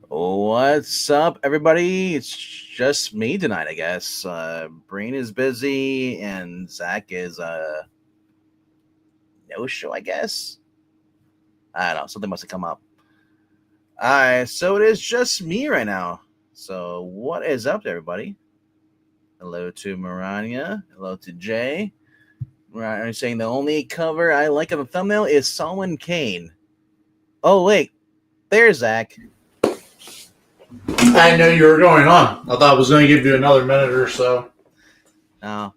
What's up, everybody? It's just me tonight, I guess. Breen is busy, and Zach is no show, I guess. I don't know. Something must have come up. All right, so it is just me right now. So what is up, everybody? Hello to Marania. Hello to Jay. I'm saying the only cover I like of the thumbnail is Solomon Kane. Oh wait, there's Zach. I know you were going on. I thought I was going to give you another minute or so. No,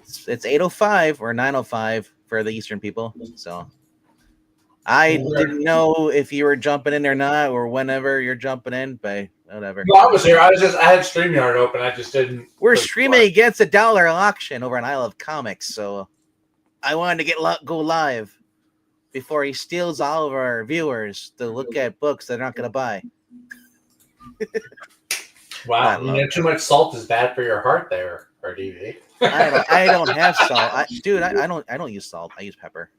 it's 8:05 or 9:05 for the Eastern people. So I didn't know if you were jumping in or not, or whenever you're jumping in, but whatever. No, I was here. I had StreamYard open. I just didn't. We're streaming against $1 auction over on Isle of Comics, so I wanted to go live before he steals all of our viewers to look at books they're not going to buy. Wow, too much salt is bad for your heart there, RDV. I don't have salt, I don't use salt. I use pepper.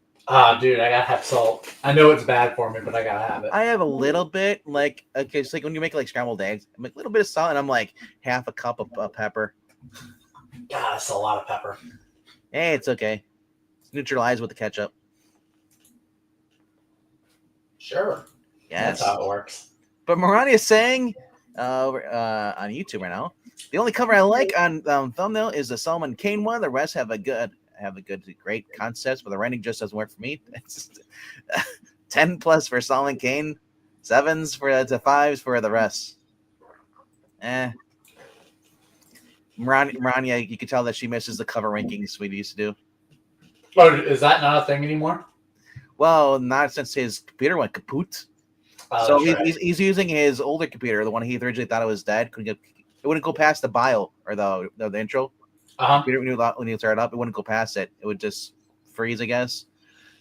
Dude, I gotta have salt. I know it's bad for me, but I gotta have it. I have a little bit, like, okay, it's like when you make like scrambled eggs, I'm like a little bit of salt, and I'm like half a cup of pepper. God, that's a lot of pepper. Hey, it's okay. It's neutralized with the ketchup. Sure. Yes. That's how it works. But Marani is saying on YouTube right now, the only cover I like on thumbnail is the Solomon Kane one. The rest have a great concepts, but the writing just doesn't work for me. It's 10 plus for Solomon Kane, 7s for to 5s for the rest. Marania, you can tell that she misses the cover rankings we used to do. Oh, is that not a thing anymore? Well, not since his computer went kaput. So he's using his older computer, the one he originally thought it was dead. It wouldn't go past the bio or the intro. Computer, when you start it up, it wouldn't go past it. It would just freeze, I guess.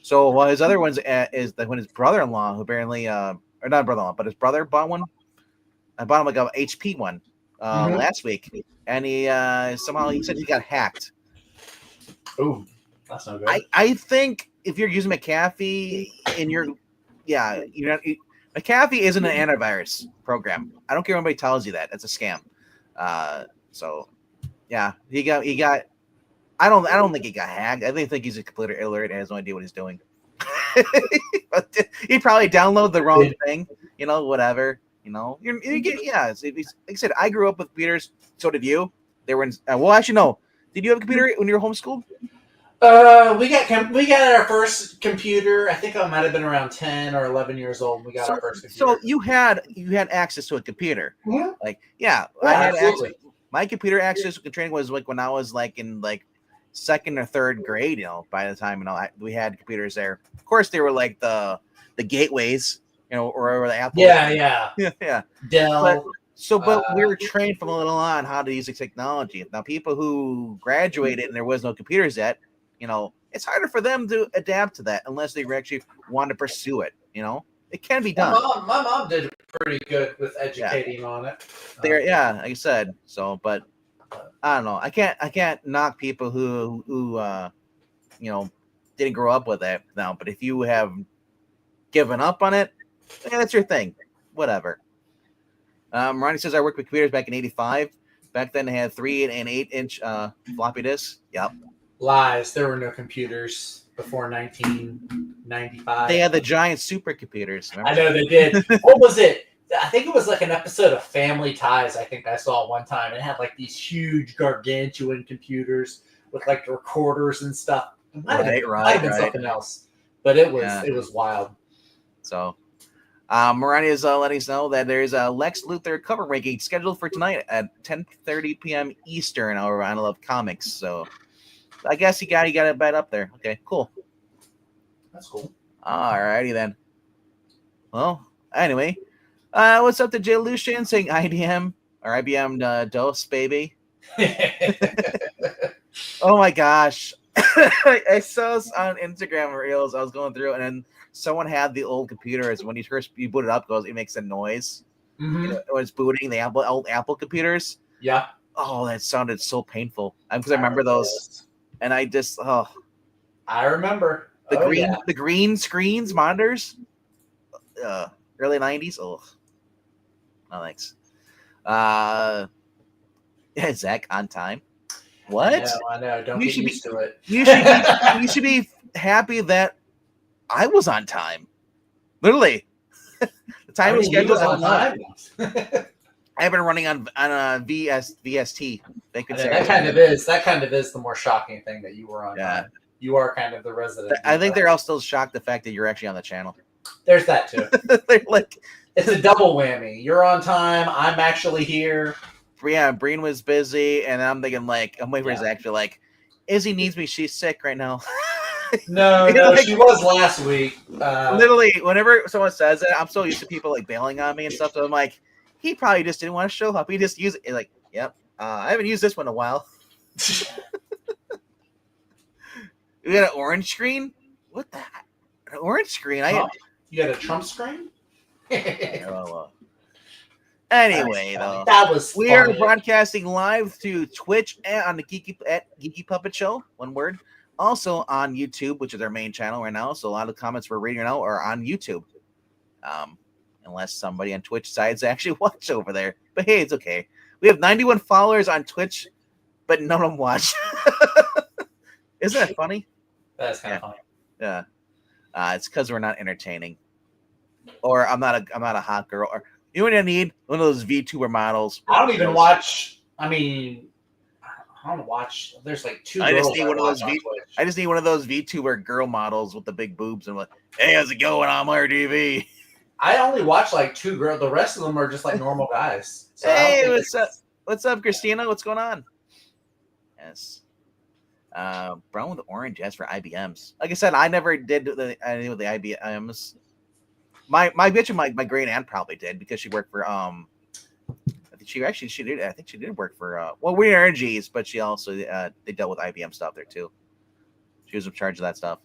So his other ones is that when his brother-in-law, who apparently, or not brother-in-law, but his brother bought one. I bought him like a HP one last week, and he somehow he said he got hacked. Ooh, that's not good. I think if you're using McAfee in your, McAfee isn't an antivirus program. I don't care if anybody tells you that. It's a scam. So yeah, he got. I don't think he got hacked. I think he's a computer illiterate and has no idea what he's doing. He probably downloaded the wrong thing. Whatever. You get like I said, I grew up with computers. So did you. They were in. Well, actually, no. Did you have a computer when you were homeschooled? We got our first computer. I think I might have been around 10 or 11 years old. We got our first computer. So you had access to a computer. Yeah. I had access. My computer access to training was like when I was like in like second or third grade. By the time we had computers there. Of course, they were like the gateways. Or the Apple. Yeah. Dell. But we were trained from a little on how to use the technology. Now, people who graduated and there was no computers yet, it's harder for them to adapt to that unless they actually want to pursue it. It can be done. My mom did pretty good with educating on it. Like I said. So, but I don't know. I can't knock people who didn't grow up with it now. But if you have given up on it, that's your thing. Whatever. Ronnie says I worked with computers back in '85. Back then they had 3 and 8-inch floppy disks. Yep. Lies. There were no computers before 1995. They had the giant supercomputers. Remember? I know they did. What was it? I think it was like an episode of Family Ties. I think I saw one time. It had like these huge gargantuan computers with like recorders and stuff. It might have been something else, but it was wild. So. Marani is letting us know that there's a Lex Luthor cover ranking scheduled for tonight at 10:30 p.m. Eastern over on I Love Comics. So I guess he got a bet up there. Okay, cool. That's cool. Alrighty then. Well, anyway, what's up to Jay Lucian saying IBM or IBM DOS baby? Oh my gosh. I saw this on Instagram Reels. I was going through, and then someone had the old computers. When you boot it up, it makes a noise. Mm-hmm. When it's booting the old Apple computers. Yeah. Oh, that sounded so painful. Because I remember those, and I just I remember the green screens monitors. Early '90s. Oh. Oh, thanks. Yeah, Zach on time. What? I know. Don't get used to it. You should be happy that I was on time. Literally, the time was scheduled on time. I've been running on VST. That kind of is the more shocking thing that you were on time. You are kind of the resident. I think they're all still shocked the fact that you're actually on the channel. There's that too. They're like, it's a double whammy. You're on time. I'm actually here. Yeah, Breen was busy, and I'm thinking like, I'm waiting for Zach to like, Izzy needs me. She's sick right now. No, like, she was last week. Literally, whenever someone says that, I'm so used to people like bailing on me and stuff. So I'm like, he probably just didn't want to show up. He just used it. Like, yep. I haven't used this one in a while. We got an orange screen. What the heck? An orange screen? You got a Trump screen? Anyway, though, that was funny. We are broadcasting live to Twitch and on the Geeky Puppet Show. One word. Also on YouTube, which is our main channel right now. So a lot of comments we're reading now are on YouTube. Unless somebody on Twitch decides to actually watch over there. But hey, it's okay. We have 91 followers on Twitch, but none of them watch. Isn't that funny? That's kind of funny. Yeah. It's because we're not entertaining. Or I'm not a hot girl. Or you know what I need? One of those VTuber models. I don't even watch. I mean, I don't watch. There's like two. I just need one of those. I just need one of those VTuber girl models with the big boobs and like, hey, how's it going? I'm RTV. I only watch like two girls. The rest of them are just like normal guys. So hey, what's up? What's up, Christina? What's going on? Yes. Brown with orange. As for IBMs, like I said, I never did anything with the IBMs. My bitch and my great aunt probably did because she worked for I think she did. I think she did work for Weird Energies, but she also they dealt with IBM stuff there too. She was in charge of that stuff.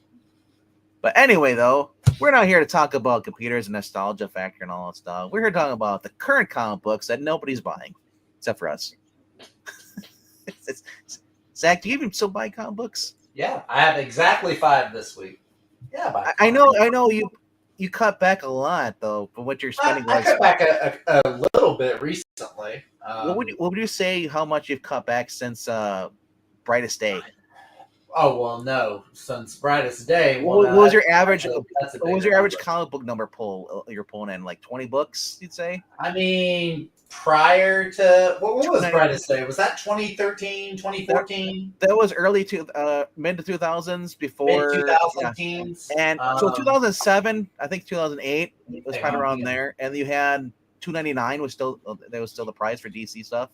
But anyway, though, we're not here to talk about computers and nostalgia factor and all that stuff. We're here talking about the current comic books that nobody's buying, except for us. Zach, do you even still buy comic books? Yeah, I have exactly 5 this week. Yeah, I know you cut back a lot though from what you're spending. I cut back a little bit recently. What would you say how much you've cut back since Brightest Day? Oh well, no. Since Brightest Day, what was your average? What was your average comic book number pull you're pulling in? Like 20 books, you'd say? I mean, prior to what was Brightest Day? Was that 2013, 2014? That was early to mid to 2000s before mid 2000 teens. And so 2007, I think 2008 was kind of around there, and you had $2.99 was still the price for DC stuff.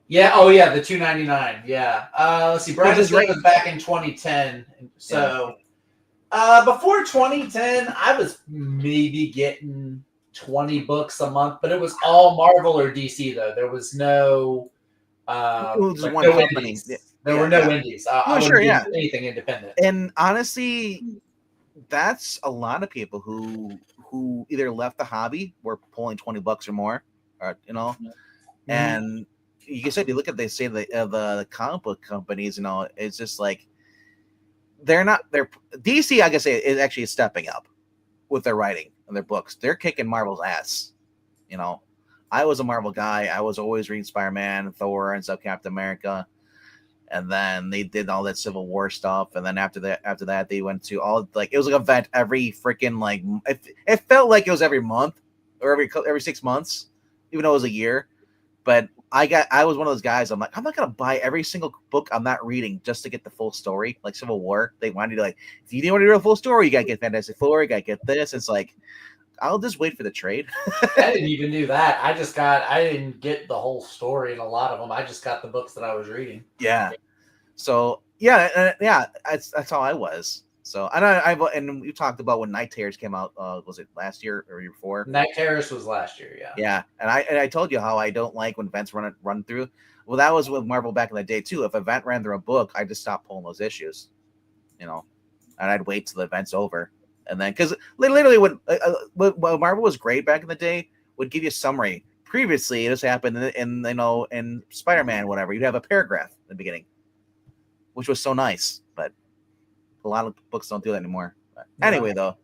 Yeah. Oh, yeah. The $2.99. Yeah. Let's see. Brightest Day was back in 2010. So before 2010, I was maybe getting 20 books a month, but it was all Marvel or DC though. There was no. One no company. There were no indies. I wouldn't do anything independent. And honestly, that's a lot of people who either left the hobby, were pulling $20 or more, or and. You said you look at the comic book companies, it's just like they're DC, I guess, is actually stepping up with their writing and their books. They're kicking Marvel's ass. I was a Marvel guy. I was always reading Spider-Man, Thor, and stuff, Captain America, and then they did all that Civil War stuff, and then after that they went to all it was like an event every freaking it felt like it was every month or every 6 months, even though it was a year, but. I was one of those guys. I'm like, I'm not gonna buy every single book I'm not reading just to get the full story. Like Civil War, they wanted to if you didn't want to do a full story, you gotta get Fantastic Four, you gotta get this. It's like, I'll just wait for the trade. I didn't even do that. I didn't get the whole story in a lot of them. I just got the books that I was reading. Yeah. So that's how I was. So and we talked about when Night Terrors came out. Was it last year or year before? Night Terrors was last year. Yeah. Yeah, and I told you how I don't like when events run through. Well, that was with Marvel back in the day too. If an event ran through a book, I just stopped pulling those issues. And I'd wait till the event's over, and then because literally when Marvel was great back in the day, would give you a summary. Previously, this happened in Spider-Man, whatever. You'd have a paragraph in the beginning, which was so nice, but. A lot of books don't do that anymore. But anyway, though,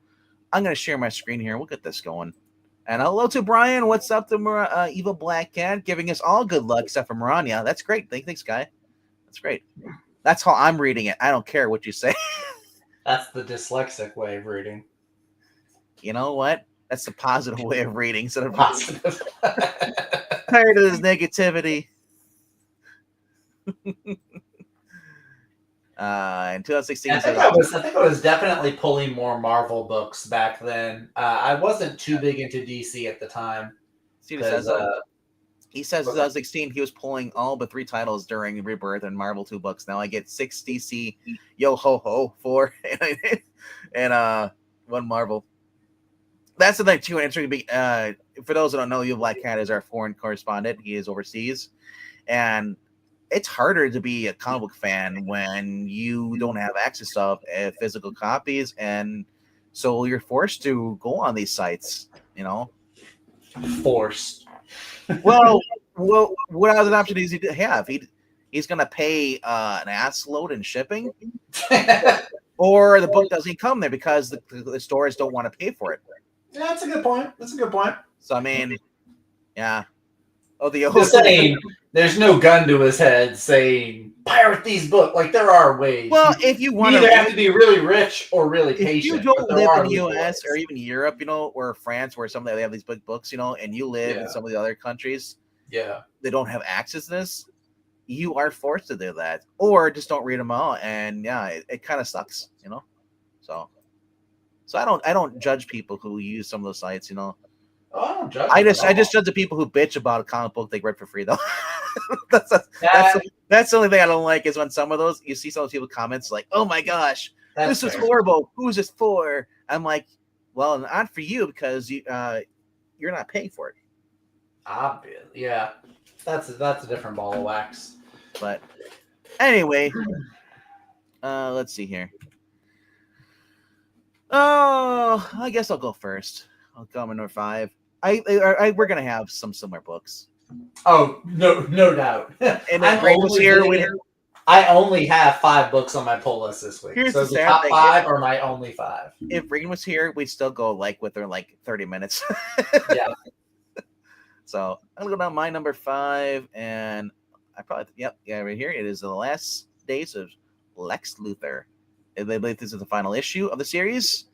I'm going to share my screen here. We'll get this going. And hello to Brian. What's up to Evil Black Cat? Giving us all good luck except for Marania. That's great. Thanks, guy. That's great. That's how I'm reading it. I don't care what you say. That's the dyslexic way of reading. You know what? That's the positive way of reading. Instead of positive. Tired of this negativity. In 2016, I think I was definitely pulling more Marvel books back then. I wasn't too big into DC at the time. He says in 2016 he was pulling all but 3 titles during Rebirth and Marvel 2 books. Now I get 6 DC, Yo Ho Ho 4, and 1 Marvel. That's the thing too. For those who don't know, you Black Cat is our foreign correspondent. He is overseas, and it's harder to be a comic book fan when you don't have access to physical copies, and so you're forced to go on these sites. You know, forced. Well, what other option does he have? He's going to pay an ass load in shipping, or the book doesn't come there because the stores don't want to pay for it. Yeah, that's a good point. So I mean, yeah. Oh, just saying, there's no gun to his head saying pirate these books. Like there are ways. Well, if you want, you either have to be really rich or really patient. If you don't live in the U.S. or even Europe, or France, where they have these big books, and you live in some of the other countries, they don't have access to this. You are forced to do that, or just don't read them all, and it kind of sucks, So I don't judge people who use some of those sites, Oh, I don't judge. I just judge the people who bitch about a comic book they read for free, though. that's the only thing I don't like is when some of those you see some of those people comments like, "Oh my gosh, this is horrible. Who's this for?" I'm like, "Well, not for you because you're not paying for it." Obvious, yeah. That's a different ball of wax. But anyway, let's see here. Oh, I guess I'll go first. I'll go number 5. We're gonna have some similar books. Oh, no doubt. And then Greg was here. I only have 5 books on my pull list this week. Here's so the top 5 are my only 5. If Regan was here, we'd still go within 30 minutes. Yeah. So I'm gonna go down my number 5, and I probably right here it is the last days of Lex Luthor. I believe this is the final issue of the series.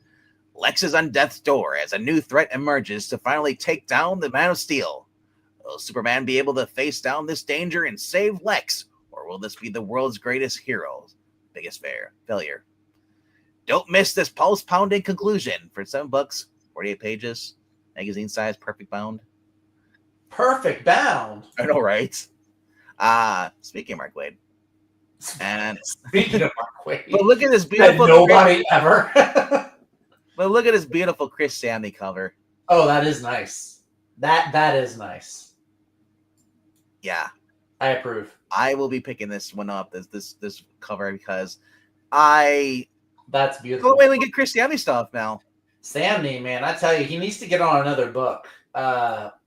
Lex is on death's door as a new threat emerges to finally take down the Man of Steel. Will Superman be able to face down this danger and save Lex, or will this be the world's greatest hero's biggest failure? Don't miss this pulse-pounding conclusion for $7, 48 pages, magazine size, perfect bound. Perfect bound. I know, right? Speaking of Mark Waid. And speaking of Mark Waid. But look at this beautiful nobody ever. But look at this beautiful Chris Samney cover. Oh, that is nice. That is nice. Yeah. I approve. I will be picking this one up, this cover, because that's beautiful. Oh, wait, we get Chris Samney stuff now. Samney, man, I tell you, he needs to get on another book.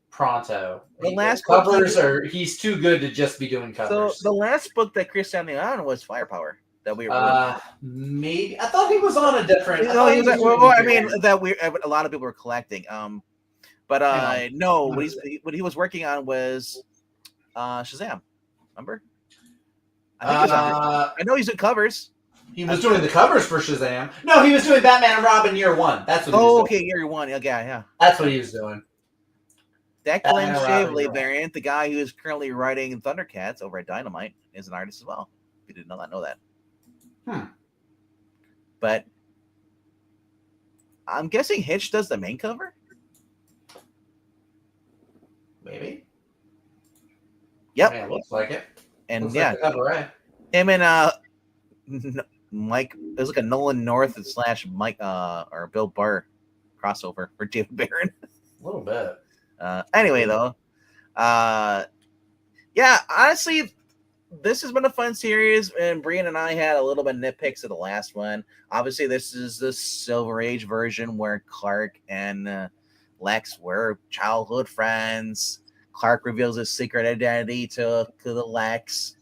Pronto. The last covers he's too good to just be doing covers. So the last book that Chris Samney on was Firepower. That we were maybe I thought he was on a different. A lot of people were collecting. But no, what he was working on was Shazam. Remember? I know he's doing covers. He was doing the covers for Shazam. No, he was doing Batman and Robin Year One. That's what. Year One. Yeah. That's what he was doing. That Glenn Shavely variant, the guy who is currently writing Thundercats over at Dynamite, is an artist as well. If you did not know that. But I'm guessing Hitch does the main cover? Maybe. Yep. Yeah, it looks like it. And looks like the cover, right? Him and Mike, it was like a Nolan North / Mike or Bill Burr crossover for David Barron. A little bit. Anyway, though, honestly, this has been a fun series, and Brian and I had a little bit of nitpicks of the last one. Obviously, this is the Silver Age version where Clark and Lex were childhood friends. Clark reveals his secret identity to the Lex.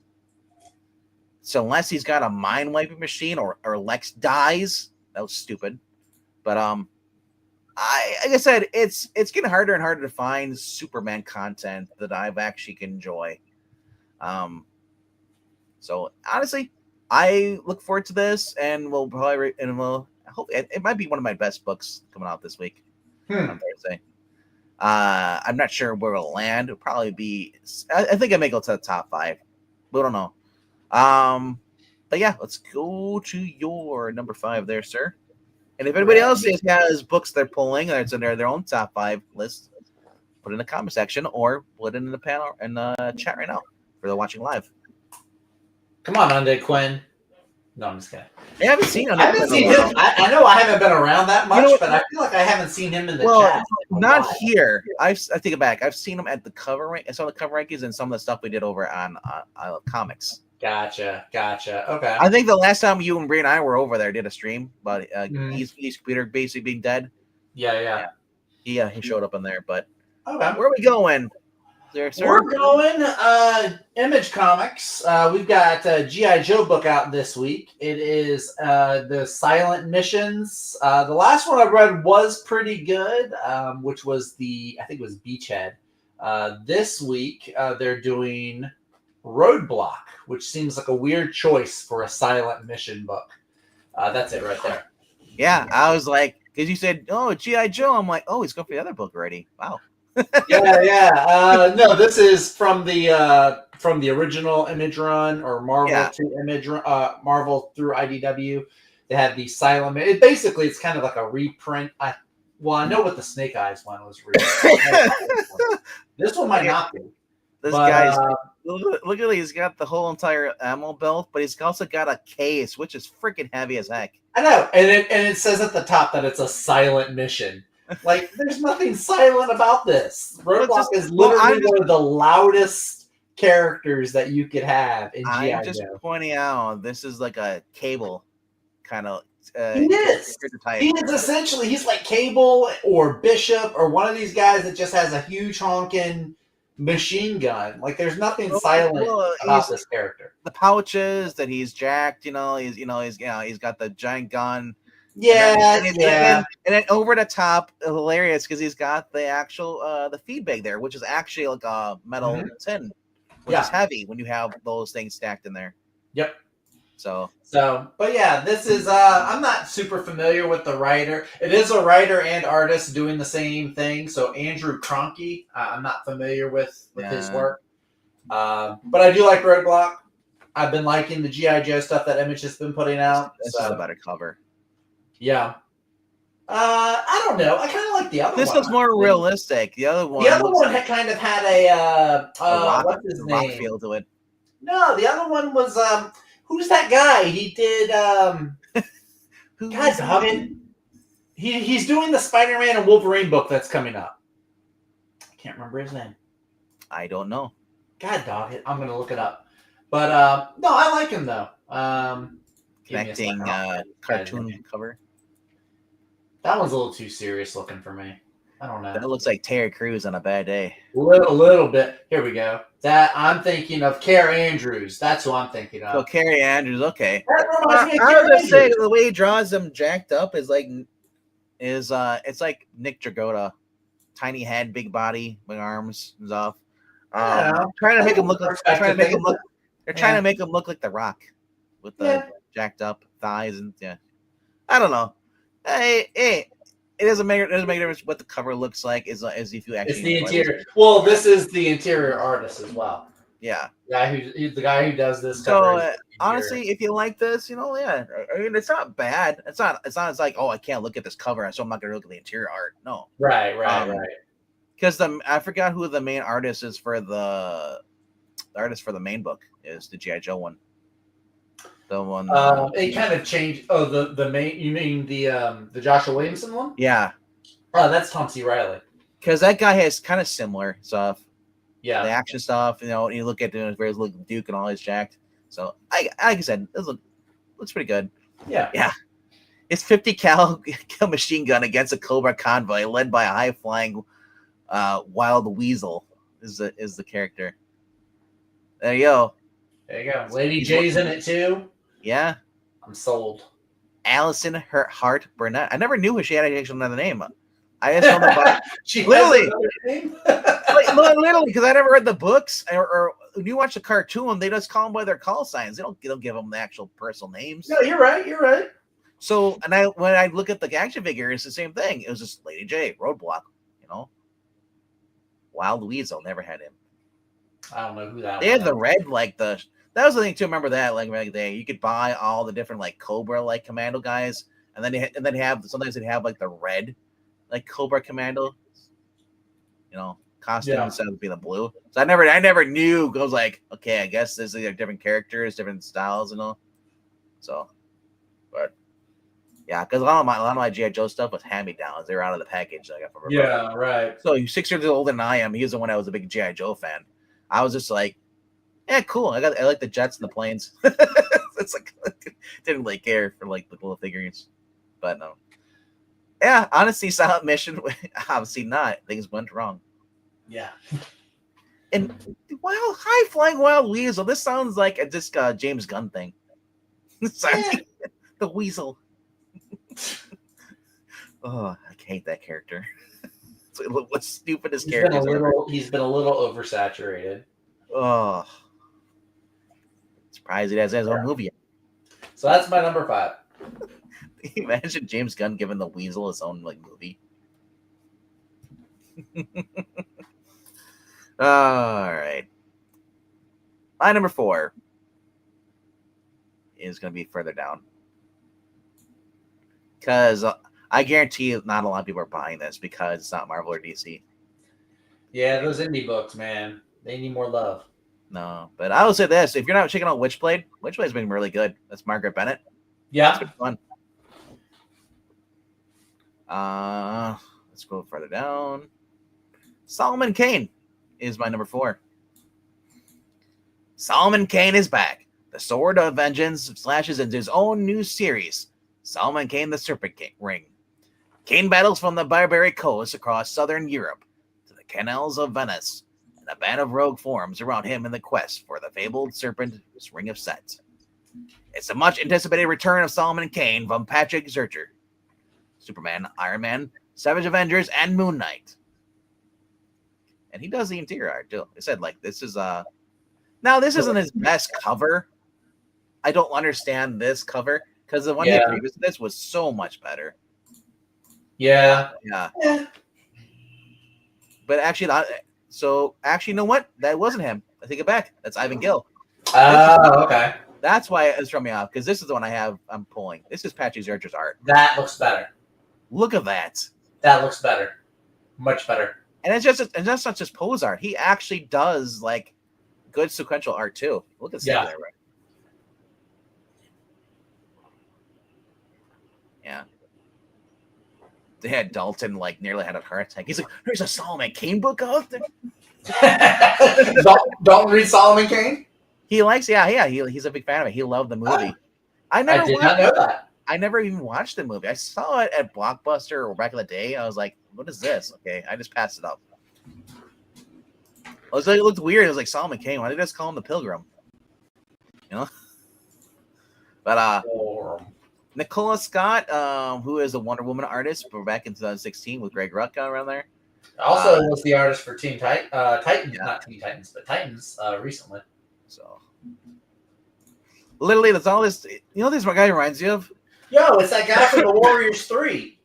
So unless he's got a mind wiping machine or Lex dies, that was stupid. But like I said, it's getting harder and harder to find Superman content that I've actually can enjoy. So honestly, I look forward to this, and we'll probably I hope it might be one of my best books coming out this week on Thursday. I'm not sure where it'll land. It'll probably be. I think I may go to the top 5. We don't know. But yeah, let's go to your number 5 there, sir. And if anybody else has books they're pulling that's in their own top 5 list, put it in the comment section or put it in the panel and chat right now for the watching live. Come on, Undead Quinn. No, I'm just kidding. I haven't seen him. I haven't seen him. I know I haven't been around that much, but I feel like I haven't seen him in the chat. Not here. I take it back. I've seen him at the cover rank. I saw the cover rankings and some of the stuff we did over on comics. Gotcha. Okay. I think the last time you and Bree and I were over there did a stream, but he's computer basically being dead. Yeah. He showed up in there, but okay. Where are we going? There, sir? We're going Image Comics. We've got a G.I. Joe book out this week. It is the Silent Missions. The last one I read was pretty good, which was I think it was Beachhead. This week, they're doing Roadblock, which seems like a weird choice for a silent mission book. That's it right there. Yeah, I was like, because you said, oh, G.I. Joe. I'm like, oh, he's going for the other book already. Wow. Yeah. No, this is from the original Image run or Marvel to Image Marvel through IDW. They had the Silent. It's kind of like a reprint. I know what the Snake Eyes one was. This one might not be. This guy's look at he's got the whole entire ammo belt, but he's also got a case, which is freaking heavy as heck. I know, and it says at the top that it's a silent mission. Like, there's nothing silent about this. Roadblock is literally one of the loudest characters that you could have in G.I. Joe. I'm just pointing out, this is like a Cable kind of. He is. He is essentially, he's like Cable or Bishop or one of these guys that just has a huge honking machine gun. Like, there's nothing silent about this character. The pouches that he's jacked, he's got the giant gun. Yeah, and then over the top, hilarious because he's got the actual the feed bag there, which is actually like a metal tin, which is heavy when you have those things stacked in there. Yep. So, but yeah, this is I'm not super familiar with the writer. It is a writer and artist doing the same thing. So Andrew Kroenke, I'm not familiar with his work, but I do like Roadblock. I've been liking the G.I. Joe stuff that Image has been putting out. This is a better cover. Yeah. I don't know. I kind of like the other one. This looks more realistic. The other one had kind of had a what's his name? Rock feel to it. No, the other one was who's that guy? He did God damn. He's doing the Spider-Man and Wolverine book that's coming up. I can't remember his name. I don't know. God dog it. I'm gonna look it up. But no, I like him though. Connecting cartoon cover. That one's a little too serious looking for me. I don't know. That looks like Terry Crews on a bad day. A little bit. Here we go. That I'm thinking of Carrie Andrews. That's who I'm thinking of. Oh, Carrie Andrews. Okay. That reminds me of I Carrie was just saying Andrews. the way he draws them jacked up is it's like Nick Dragotta, tiny head, big body, big arms and stuff. Trying to make him look like trying to make him look like The Rock with the jacked up thighs and I don't know. Hey, it doesn't make a difference what the cover looks like as if you actually. It's the interior. Well, this is the interior artist as well. Yeah. He's the guy who does this cover. So honestly, if you like this, I mean, it's not bad. It's not. It's like, oh, I can't look at this cover, so I'm not going to look at the interior art. No. Right. Because I forgot who the main artist is for the artist for the main book is the G.I. Joe one. The one. It kind of changed. Oh, the main. You mean the Joshua Williamson one? Yeah. Oh, that's Tom C. Reilly. Because that guy has kind of similar stuff. Yeah. The action stuff, you look at him, where he's looking Duke and all his jacked. So, like I said, it looks pretty good. Yeah. Yeah. It's 50 cal machine gun against a Cobra convoy led by a high flying wild weasel is the character. There you go. There you go. Lady J's in it too. Yeah. I'm sold. Allison Hart Burnett. I never knew she had actually another name. I just know the She literally, name? literally, because I never read the books or when you watch the cartoon, they just call them by their call signs. They don't give them the actual personal names. No, you're right. You're right. So, when I look at the action figure, it's the same thing. It was just Lady J, Roadblock, Wild Weasel never had him. I don't know who that. They had the red, that was the thing too. Remember that, you could buy all the different Cobra commando guys, and then sometimes they'd have the red, Cobra commando, costume instead of being the blue. So I never knew. I was like, okay, I guess there's different characters, different styles, So, but yeah, because a lot of my GI Joe stuff was hand me downs. They were out of the package that I got from. Yeah, right. So he's 6 years older than I am. He was the one that was a big GI Joe fan. I was just like, yeah, cool. I like the jets and the planes. It's didn't really care for the little figurines, but no. Yeah, honestly, Silent Mission. Obviously not. Things went wrong. Yeah. And high flying wild weasel. This sounds like a James Gunn thing. The weasel. Oh, I hate that character. What's stupidest character? He's been a little oversaturated. Oh, surprised he has his own movie. So that's my number 5. Imagine James Gunn giving the weasel his own movie. All right. My number 4 is going to be further down. Because I guarantee you not a lot of people are buying this because it's not Marvel or DC. Yeah, those indie books, man. They need more love. No, but I will say this. If you're not checking out Witchblade's been really good. That's Margaret Bennett. Yeah. It's been fun. Let's go further down. Solomon Kane is my number 4. Solomon Kane is back. The Sword of Vengeance slashes into his own new series, Solomon Kane the Serpent Ring. Kane battles from the barbaric coast across southern Europe to the canals of Venice, and a band of rogue forms around him in the quest for the fabled serpent Ring of Set. It's a much-anticipated return of Solomon Kane from Patrick Zercher, Superman, Iron Man, Savage Avengers, and Moon Knight. And he does the interior art too. They said this is now this isn't his best cover. I don't understand this cover because the one he had previous to this was so much better. Yeah. But actually, you know what? That wasn't him. I take it back. That's Ivan Gill. Oh, okay. That's why it's thrown me off because this is the one I'm pulling. This is Patrick Zercher's art. That looks better. Look at that. That looks better. Much better. And that's not just pose art. He actually does good sequential art too. Look at that. Right? Yeah. They had Dalton nearly had a heart attack. He's like, "There's a Solomon Kane book out there." Don't read Solomon Kane. He likes, he's a big fan of it. He loved the movie. I did not know that. I never even watched the movie. I saw it at Blockbuster or back in the day. I was like, "What is this?" Okay, I just passed it up. I was like, it looked weird. It was like Solomon Kane. Why did they just call him the Pilgrim? But Nicola Scott, who is a Wonder Woman artist, we're back in 2016 with Greg Rucka around there. Also was the artist for Teen Titans, not Teen Titans, but Titans recently. So literally, that's all this. This guy reminds you of? Yo, it's that guy from the Warriors 3.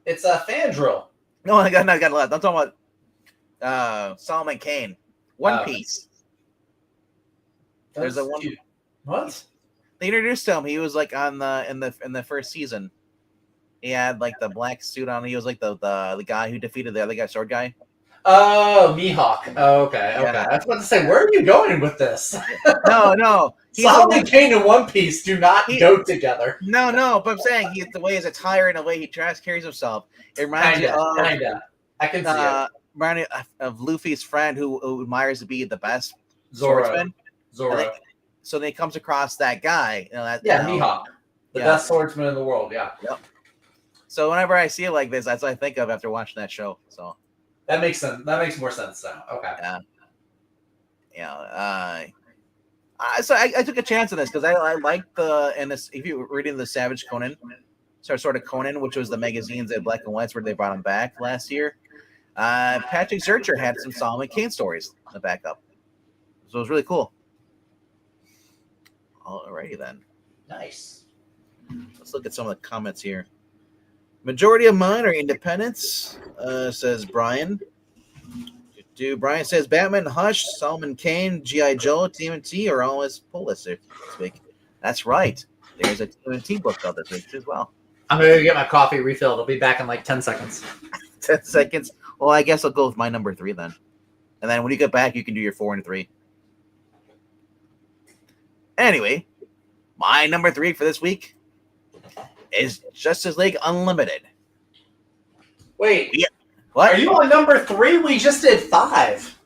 It's Fandral. No, I got a lot. I'm talking about Solomon Kane, One Piece. There's a one. What? They introduced him. He was on in the first season. He had the black suit on. He was the guy who defeated the other guy, sword guy. Oh, Mihawk. Oh, okay. Yeah. I was about to say, where are you going with this? No. Solomon Kane and One Piece do not go together. No. But I'm saying the way his attire and the way he carries himself, it reminds me of kinda. I can see it. Reminds me of Luffy's friend who admires to be the best swordsman. Zoro. So then he comes across that guy. Mihawk, the best swordsman in the world. Yeah. Yep. So whenever I see it like this, that's what I think of after watching that show. So that makes sense. That makes more sense. So okay. Yeah. So I took a chance on this because I like if you're reading the Savage Conan sort of Conan, which was the magazines at Black and Whites where they brought him back last year. Patrick Zurcher had some Solomon Kane stories in the backup. So it was really cool. Alrighty then. Nice. Let's look at some of the comments here. Majority of mine are independents, says Brian. Brian says Batman, Hush, Solomon Kane, G.I. Joe, TMNT are always pull lists this week. That's right. There's a TMNT book out this week as well. I'm going to get my coffee refilled. I'll be back in like 10 seconds. 10 seconds? Well, I guess I'll go with my number 3 then. And then when you get back, you can do your 4 and 3. Anyway, my number 3 for this week is Justice League Unlimited. Wait. Yeah. What? Are you on number 3? We just did 5.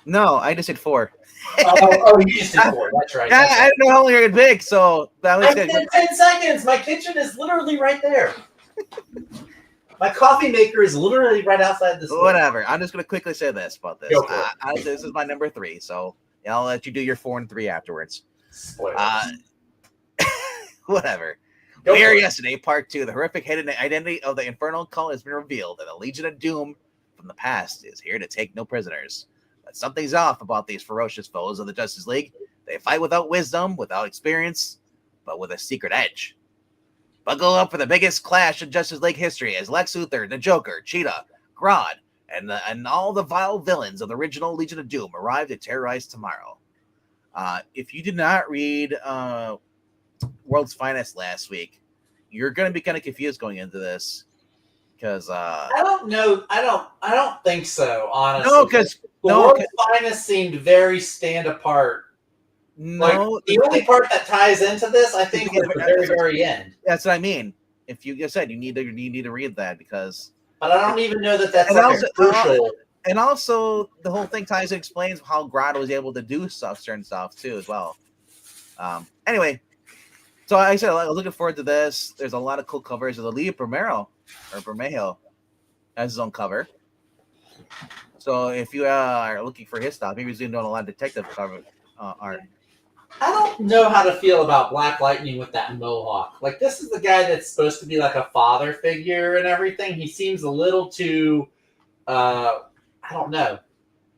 No, I just did 4. You just did 4. That's right. Yeah, I didn't know how long you're going to pick, so that was good. 10 seconds. My kitchen is literally right there. My coffee maker is literally right outside this door. Whatever. I'm just going to quickly say this about this. Go for it. This is my number 3, so I'll let you do your 4 and 3 afterwards. Whatever. Here yesterday, part 2, the horrific hidden identity of the Infernal Cult has been revealed, and the Legion of Doom from the past is here to take no prisoners. But something's off about these ferocious foes of the Justice League. They fight without wisdom, without experience, but with a secret edge. Buckle up for the biggest clash in Justice League history as Lex Luthor, the Joker, Cheetah, Grodd, and all the vile villains of the original Legion of Doom arrive to terrorize tomorrow. If you did not read World's Finest last week, you're going to be kind of confused going into this because I don't know. I don't think so. Honestly, no, because World's Finest seemed very stand apart. No, like, the only part that ties into this, I think, was the very, very end. That's what I mean. If you said you need to read that because, but I don't even know that that's like crucial. And also, the whole thing ties and explains how Grodd was able to do certain stuff too, as well. Anyway, so like I said, I was looking forward to this. There's a lot of cool covers. There's Leo Bermejo has his own cover. So if you are looking for his stuff, maybe he's doing a lot of detective cover art. I don't know how to feel about Black Lightning with that mohawk. Like, this is the guy that's supposed to be like a father figure and everything. He seems a little too, I don't know.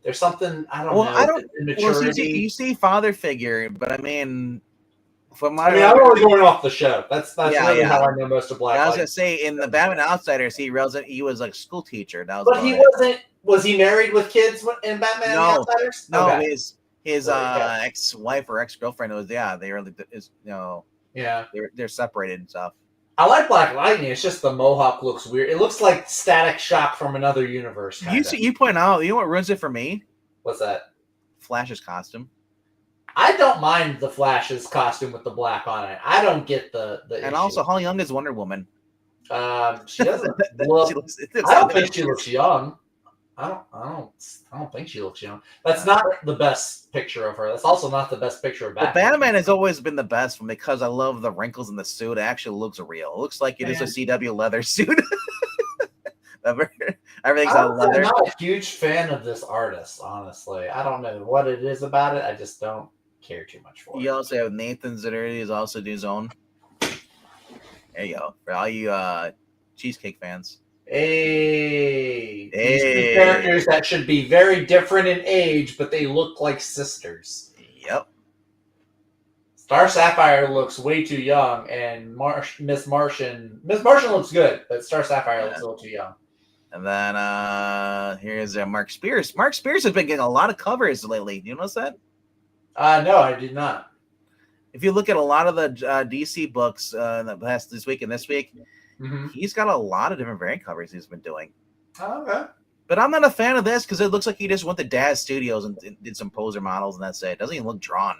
There's something, I don't know. Immaturity. You see father figure, but I mean, I'm only going off the show. That's how I know most of Black Lightning. I was going to say, in the Batman Outsiders, he was like a school teacher. Was he married with kids in Batman and the Outsiders? No, okay. His ex-wife or ex-girlfriend was they're separated and stuff. I like Black Lightning. It's just the mohawk looks weird. It looks like Static Shock from another universe. You point out. You know what ruins it for me? What's that? Flash's costume. I don't mind the Flash's costume with the black on it. I don't get the and issue. Also, how young is Wonder Woman? She doesn't look. I don't think she looks young. I don't think she looks young. That's not the best picture of her. That's also not the best picture of Batman. But Batman has always been the best one because I love the wrinkles in the suit. It actually looks real. It looks like it is a CW leather suit. Everything's on leather. I'm not a huge fan of this artist, honestly. I don't know what it is about it. I just don't care too much for it. You also have Nathan Zederi is also doing his own. There you go. For all you Cheesecake fans. These two characters that should be very different in age, but they look like sisters. Yep. Star Sapphire looks way too young, and Miss Martian looks good, but Star Sapphire looks a little too young. And then here's Mark Spears. Mark Spears has been getting a lot of covers lately. Do you notice that? No, I did not. If you look at a lot of the DC books in the past this week and this week, he's got a lot of different variant covers he's been doing. Oh, okay. But I'm not a fan of this because it looks like he just went to Daz Studios and did some poser models, and that's it. It doesn't even look drawn.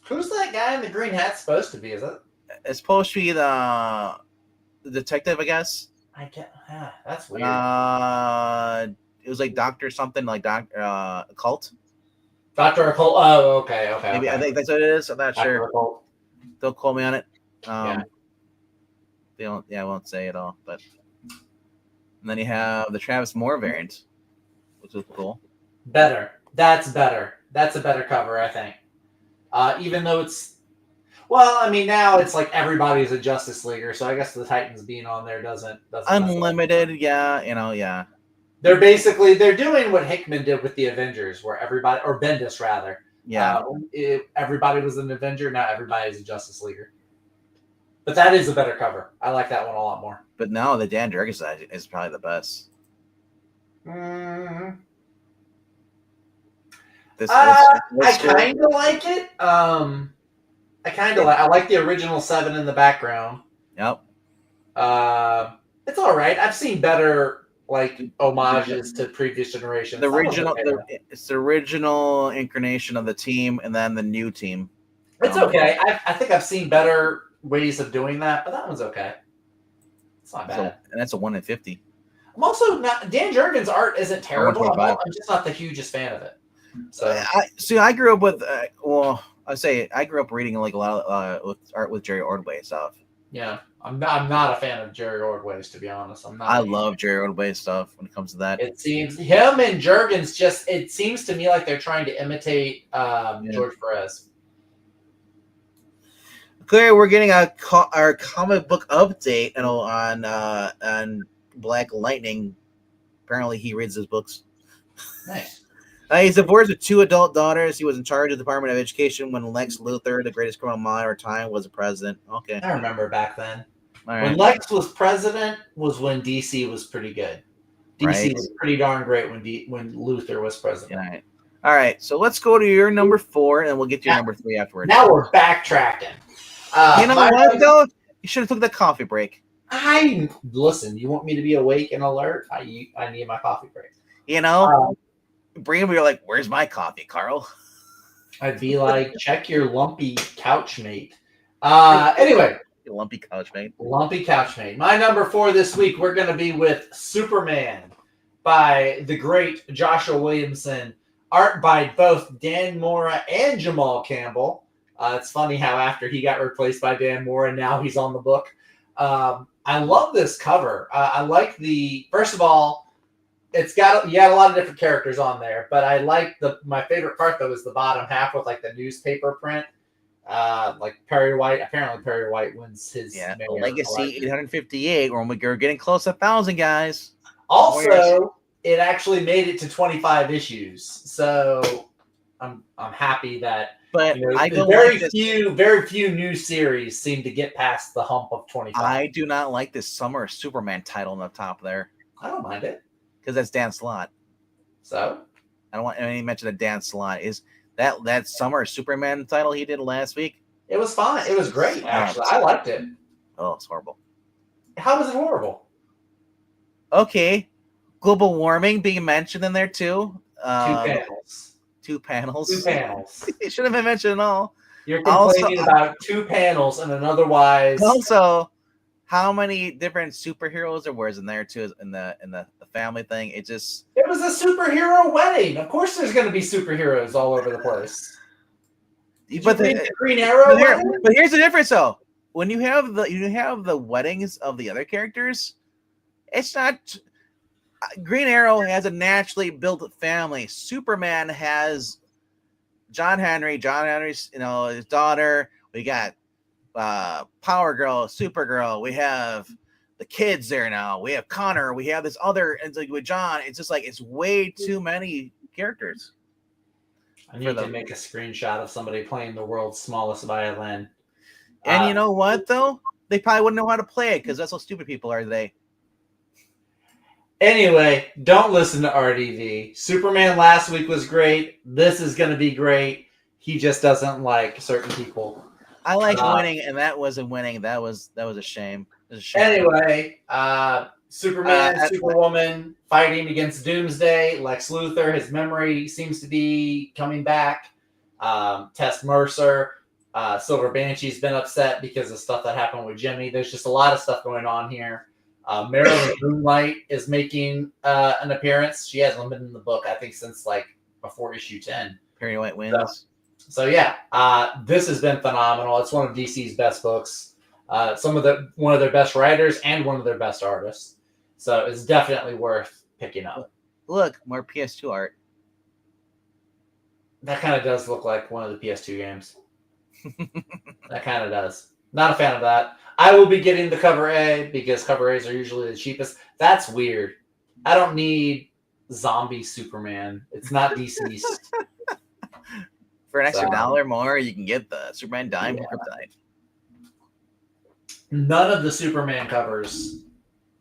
Who's that guy in the green hat supposed to be? Is that? It's supposed to be the detective, I guess. That's weird. It was like Doctor something, like Occult. Dr. Occult. Oh, okay. Maybe I think that's what it is. I'm not sure. Occult. Don't quote me on it. They don't. Yeah, I won't say it all. But and then you have the Travis Moore variant, which is cool. Better. That's better. That's a better cover, I think. Even though it's Well, I mean, now it's like everybody's a Justice Leaguer, so I guess the Titans being on there doesn't Unlimited, yeah, yeah. They're doing what Hickman did with the Avengers, where everybody, or Bendis rather, everybody was an Avenger. Now everybody's a Justice Leaguer. But that is a better cover. I like that one a lot more. But now the Dan Jurgens side is probably the best. I kind of like it. I like the original 7 in the background. Yep. It's all right. I've seen better homages to previous generations. It's the original incarnation of the team, and then the new team. It's okay. I think I've seen better ways of doing that, but that one's okay. It's not bad. And that's a 1 in 50. I'm also not. Dan Jurgens' art isn't terrible. I'm just not the hugest fan of it. So I grew up with. I grew up reading a lot of with art with Jerry Ordway stuff. Yeah, I'm not a fan of Jerry Ordway's, to be honest. I love Jerry Ordway stuff when it comes to that. It seems him and Jurgens it seems to me like they're trying to imitate George Perez. Okay, we're getting our comic book update on Black Lightning. Apparently, he reads his books. Nice. He's divorced with 2 adult daughters. He was in charge of the Department of Education when Lex Luthor, the greatest criminal mind of our time, was the president. Okay. I remember back then. Right. When Lex was president was when DC was pretty good. DC was pretty darn great when Luthor was president. All right. So let's go to your number 4, and we'll get to your number 3 afterwards. Now we're backtracking. You know what, though? You should have took the coffee break. Listen, you want me to be awake and alert? I need my coffee break. Bring me, you're like, where's my coffee, Carl? I'd be like, check your lumpy couch mate. Anyway. Lumpy couch mate. Lumpy couch mate. My number 4 this week, we're going to be with Superman by the great Joshua Williamson. Art by both Dan Mora and Jamal Campbell. It's funny how after he got replaced by Dan Mora, now he's on the book. I love this cover. I like first of all, you got a lot of different characters on there, but I like my favorite part though is the bottom half with the newspaper print. Perry White. Apparently Perry White wins his Legacy 858. We're getting close to 1,000, guys. Also, it actually made it to 25 issues, so I'm happy that. But very few new series seem to get past the hump of 25. I do not like this Summer Superman title on the top there. I don't mind it. Because that's Dan Slott. So? I don't want any mention of Dan Slott. Is that Summer Superman title he did last week? It was fine. It was great, actually. I liked it. Oh, it's horrible. How was it horrible? Okay. Global warming being mentioned in there, too. 2 panels. 2 panels. It shouldn't have been mentioned at all. You're complaining about 2 panels and an otherwise. Also, how many different superheroes there was in there too in the family thing? It was a superhero wedding. Of course, there's going to be superheroes all over the place. But the Green Arrow. But here's the difference, though. When you have the weddings of the other characters, it's not. Green Arrow has a naturally built family. Superman has John Henry. John Henry's, his daughter. We got Power Girl, Supergirl. We have the kids there now. We have Connor. We have this other. It's with John. It's just it's way too many characters. I need to make a screenshot of somebody playing the world's smallest violin. And you know what, though? They probably wouldn't know how to play it because that's how stupid people are today. Anyway, don't listen to RDV. Superman last week was great. This is going to be great. He just doesn't like certain people. I like winning, and that wasn't winning. That was a shame. Anyway, Superman, Superwoman fighting against Doomsday. Lex Luthor, his memory seems to be coming back. Tess Mercer, Silver Banshee's been upset because of stuff that happened with Jimmy. There's just a lot of stuff going on here. Marilyn Moonlight is making an appearance. She hasn't been in the book, I think, since before issue 10. Perry White wins. So yeah, this has been phenomenal. It's one of DC's best books. One of their best writers and one of their best artists. So it's definitely worth picking up. Look, more PS2 art. That kind of does look like one of the PS2 games. That kind of does. Not a fan of that. I will be getting the cover A because cover A's are usually the cheapest. That's weird. I don't need zombie Superman. It's not deceased. For an extra $1 more, you can get the Superman Dime Kryptonite. None of the Superman covers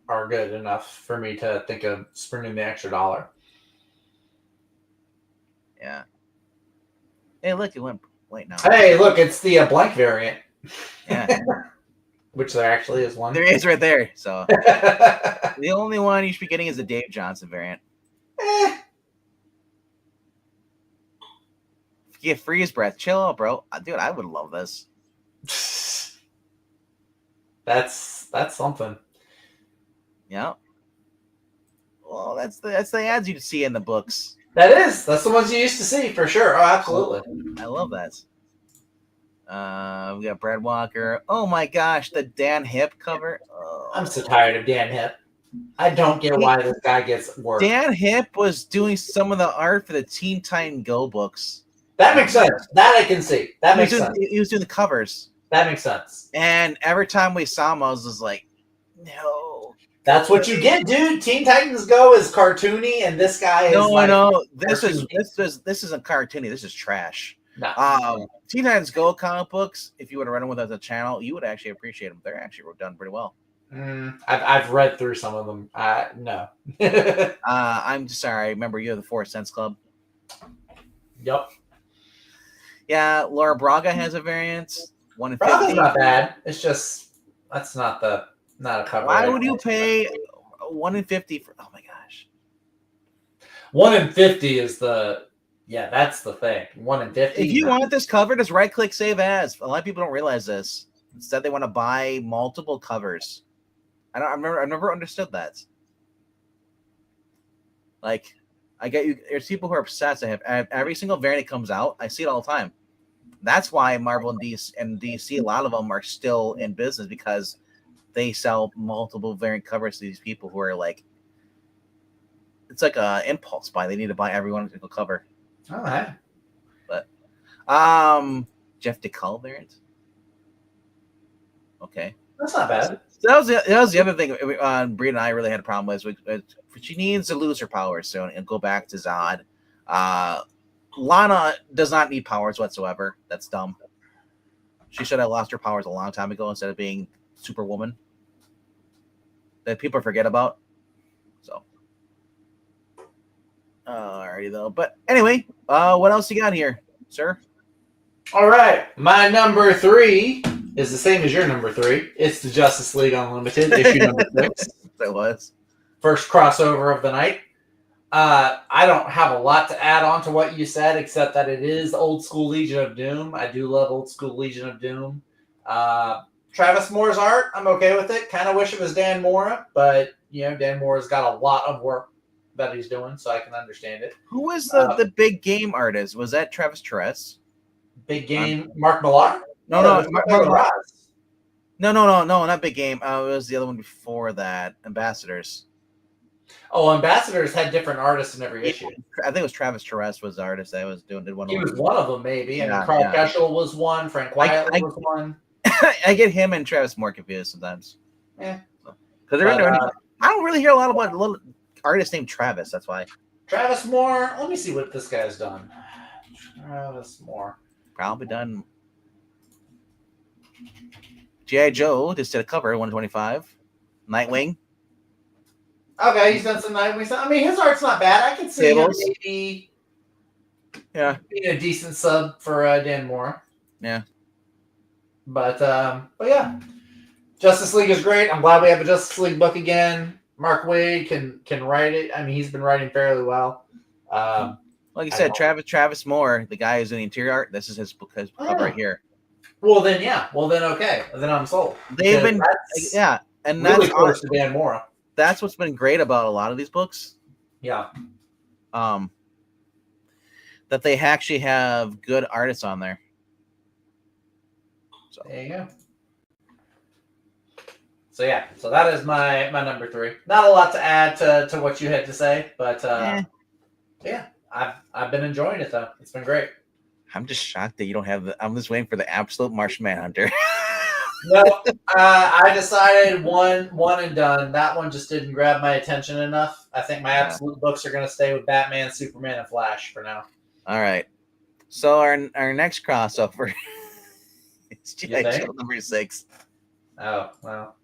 are good enough for me to think of spending the extra $1. Yeah. Hey, look, it went late now. Hey, look, it's the blank variant. Yeah. Which there actually is one. There is right there. So the only one you should be getting is the Dave Johnson variant. Get freeze breath. Chill out, bro. Dude, I would love this. That's something. Yeah. Well, that's the ads you see in the books. That's the ones you used to see for sure. Oh, absolutely. I love that. We got Brad Walker. Oh my gosh, the Dan Hip cover. Oh. I'm so tired of Dan Hip. I don't get why this guy gets work. Dan Hip was doing some of the art for the Teen Titan Go books. That makes sense. That I can see. That makes sense. He was doing the covers. That makes sense. And every time we saw him, I was just like, no. That's what you get, dude. Teen Titans Go is cartoony, and this guy is no. This isn't cartoony. This is trash. No. Teen Titans Go comic books. If you would have run them with us a channel, you would actually appreciate them. They're actually done pretty well. I've read through some of them. No. I'm sorry. Remember, you have the 4 Cents Club. Yep. Yeah, Laura Braga has a variant. 1 in 50. Braga's not bad. It's just that's not a cover. Why would you pay 1 in 50 for? Oh my gosh. 1 in 50 is the. Yeah, that's the thing. 1 in 50. If you want this cover, just right-click Save As. A lot of people don't realize this. Instead, they want to buy multiple covers. I never understood that. Like, I get you. There's people who are obsessed. I have every single variant that comes out. I see it all the time. That's why Marvel and DC, a lot of them are still in business because they sell multiple variant covers to these people who are like, it's like a impulse buy. They need to buy every single cover. All right. But Jeff DeCull variant. Okay. That's not bad. So that was the other thing Brie and I really had a problem with. She needs to lose her powers soon and go back to Zod. Lana does not need powers whatsoever. That's dumb. She should have lost her powers a long time ago instead of being Superwoman. That people forget about. So. Alrighty though. But anyway, what else you got here, sir? All right. My number 3 is the same as your number 3. It's the Justice League Unlimited, issue number 6. That was. First crossover of the night. I don't have a lot to add on to what you said, except that it is old school Legion of Doom. I do love old school Legion of Doom. Travis Moore's art, I'm okay with it. Kind of wish it was Dan Mora, but Dan Mora's got a lot of work that he's doing, so I can understand it. Who was the big game artist? Was that Travis Terrell? Big game, Mark Millar? No, not Big Game. It was the other one before that, Ambassadors. Oh, Ambassadors had different artists in every issue. I think it was Travis Terrell was the artist that was did one. He was one of them, maybe. I mean, Carl Keschel was one. Frank Quietly was one. I get him and Travis more confused sometimes. Yeah, because I don't really hear a lot about little artists named Travis. That's why. Travis Moore. Let me see what this guy's done. Travis Moore. Probably done. G.I. Joe just did a cover, 125. Nightwing. Okay, he's done some Nightwing stuff. I mean, his art's not bad. I can see him maybe being a decent sub for Dan Moore. Yeah. But yeah. Justice League is great. I'm glad we have a Justice League book again. Mark Waid can write it. I mean, he's been writing fairly well. Like you said, Travis Moore, the guy who's in the interior art, this is his book right here. Well, then, yeah. Well, then, okay. Then I'm sold. They've been, and really that's close to Dan Mora. That's what's been great about a lot of these books. Yeah. That they actually have good artists on there. So there you go. So yeah, so that is my number 3. Not a lot to add to what you had to say, but yeah, I've been enjoying it though. It's been great. I'm just shocked that you don't have the. I'm just waiting for the absolute Martian Manhunter. No, I decided one and done. That one just didn't grab my attention enough. I think my absolute books are going to stay with Batman, Superman, and Flash for now. All right. So our next crossover is G.I. Joe number 6. Oh, well.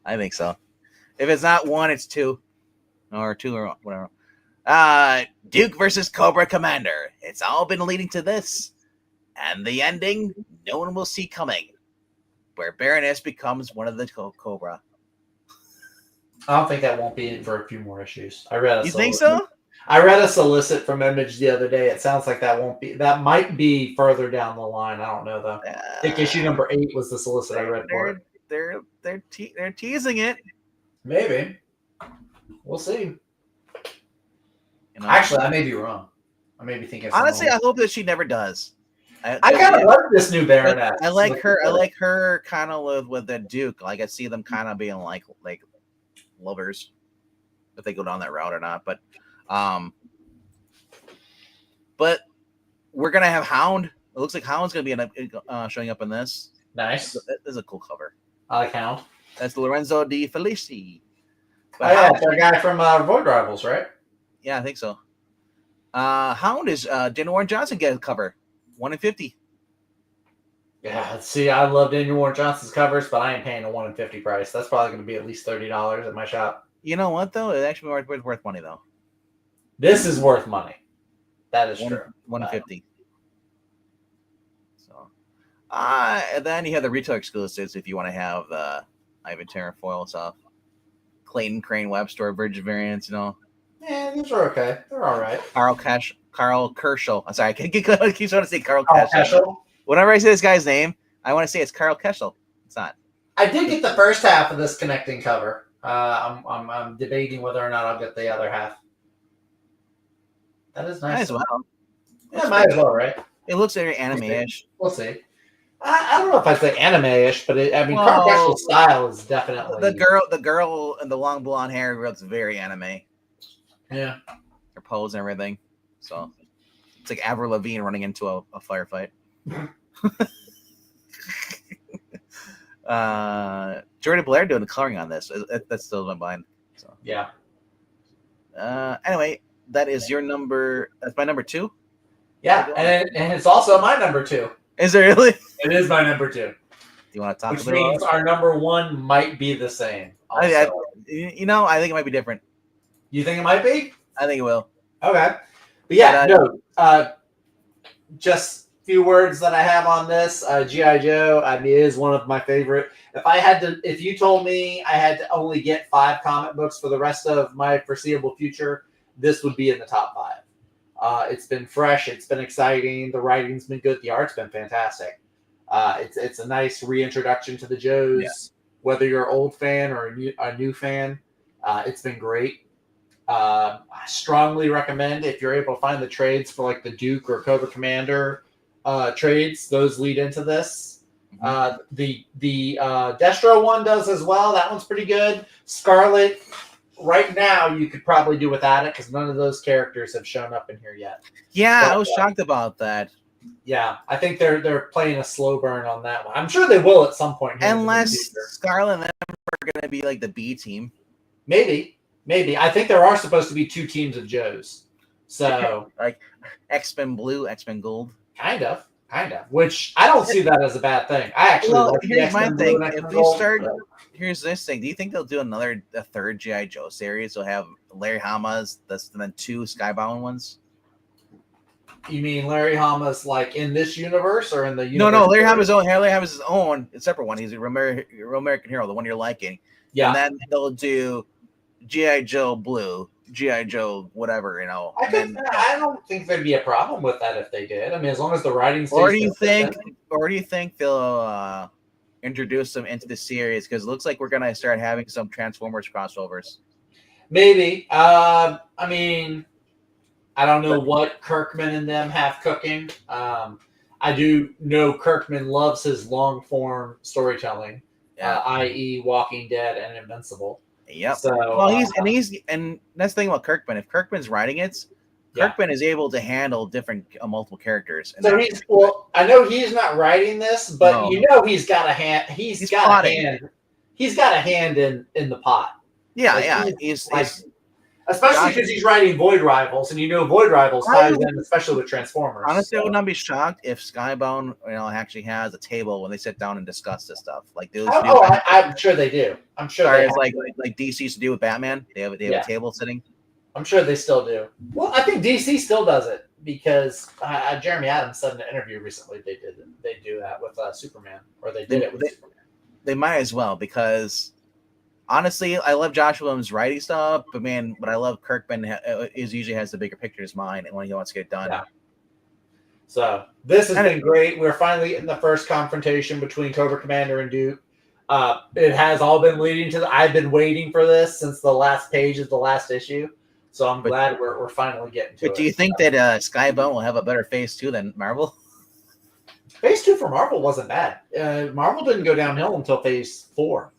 I think so. If it's not 1, it's 2. Or 2 or whatever. Duke versus Cobra Commander. It's all been leading to this. And the ending, no one will see coming. Where Baroness becomes one of the Cobra. I don't think that won't be in for a few more issues. I read. You think so? I read a solicit from Image the other day. It sounds like that won't be. That might be further down the line. I don't know though. I think issue number 8 was the solicit I read for it. They're teasing it. Maybe. We'll see. Actually, I may be wrong. I may be thinking. Honestly, I hope that she never does. I kind of like this new Baroness. I like her. I like her kind of with the Duke. Like I see them kind of being like lovers, if they go down that route or not. But we're gonna have Hound. It looks like Hound's gonna be showing up in this. Nice. That is a cool cover. I like Hound. That's Lorenzo Di Felici. But yeah, the guy from Void Rivals, right? Yeah, I think so. Hound is Daniel Warren Johnson get a cover. 1 in 50. Yeah, see, I love Daniel Warren Johnson's covers, but I ain't paying a 1 in 50 price. That's probably going to be at least $30 at my shop. You know what though? It actually worth money though. This is worth money. That is true. 1 in 50. So, and then you have the retail exclusives if you want to have the Ivan Terrafoil stuff, Clayton Crane Webster Virgin variants. Yeah, these are okay. They're all right. Carl Kershaw. I'm sorry, I keep trying to say Carl Kershaw. Whenever I say this guy's name, I want to say it's Carl Keschel. It's not. I did get the first half of this connecting cover. I'm debating whether or not I'll get the other half. That is nice. Might as well. Yeah, might as well, right? It looks very anime-ish. We'll see. I don't know if I'd say anime-ish, but Carl Keschel's style is definitely the girl in the long blonde hair looks very anime. Yeah, her pose and everything. So it's like Avril Lavigne running into a firefight. Jordan Blair doing the coloring on this. That's still in my mind. So yeah. Anyway, that is your number. That's my number 2. Yeah, and it's also my number 2. Is it really? It is my number 2. Do you want to talk about it? Which means our number 1 might be the same. I think it might be different. You think it might be? I think it will. Okay. But yeah, just a few words that I have on this. G.I. Joe, it is one of my favorite. If you told me I had to only get 5 comic books for the rest of my foreseeable future, this would be in the top 5. It's been fresh. It's been exciting. The writing's been good. The art's been fantastic. It's a nice reintroduction to the Joes, whether you're an old fan or a new fan. It's been great. I strongly recommend if you're able to find the trades for like the Duke or Cobra Commander trades. Those lead into this. The Destro one does as well. That one's pretty good. Scarlet, right now you could probably do without it because none of those characters have shown up in here yet. Yeah, I was shocked about that. Yeah, I think they're playing a slow burn on that one. I'm sure they will at some point. Unless Scarlet and them are going to be like the B team. Maybe. I think there are supposed to be 2 teams of Joes. So like X-Men Blue, X-Men Gold. Kind of. Which I don't see that as a bad thing. I actually like here's my thing. If you start here's this thing. Do you think they'll do a third G.I. Joe series? They'll have Larry Hama's, and then 2 Skybound ones? You mean Larry Hama's like in this universe or in the universe? No, Larry Hama's his own separate one. He's a Real American Hero, the one you're liking. Yeah. And then they'll do G.I. Joe Blue, G.I. Joe whatever, I don't think there'd be a problem with that if they did. I mean, as long as the writing stays. Or do you think they'll introduce them into the series? Because it looks like we're going to start having some Transformers crossovers. Maybe. I mean, I don't know what Kirkman and them have cooking. I do know Kirkman loves his long form storytelling, i.e., Walking Dead and Invincible. Yep. So, and that's the thing about Kirkman. If Kirkman's writing it, Kirkman is able to handle different multiple characters. So I know he's not writing this, but he's got a hand. He's got a hand. He's got a hand in the pot. Yeah, he's especially because he's writing Void Rivals, and Void Rivals ties in, especially with Transformers. Honestly, I would not be shocked if Skybound, actually has a table when they sit down and discuss this stuff. Like I'm sure they do. I'm sure they like DC used to do with Batman. They have a table sitting. I'm sure they still do. Well, I think DC still does it because Jeremy Adams said in an interview recently they do that with Superman, or they did it with Superman. They might as well, because honestly, I love Josh Williams' writing stuff, but I love Kirkman usually has the bigger picture in his mind and when he wants to get it done. Yeah. So this has been great. We're finally getting the first confrontation between Cobra Commander and Duke. It has all been leading to I've been waiting for this since the last page of the last issue. So I'm glad we're finally getting to it. But do you think that Skybound will have a better phase 2 than Marvel? Phase 2 for Marvel wasn't bad. Marvel didn't go downhill until phase 4.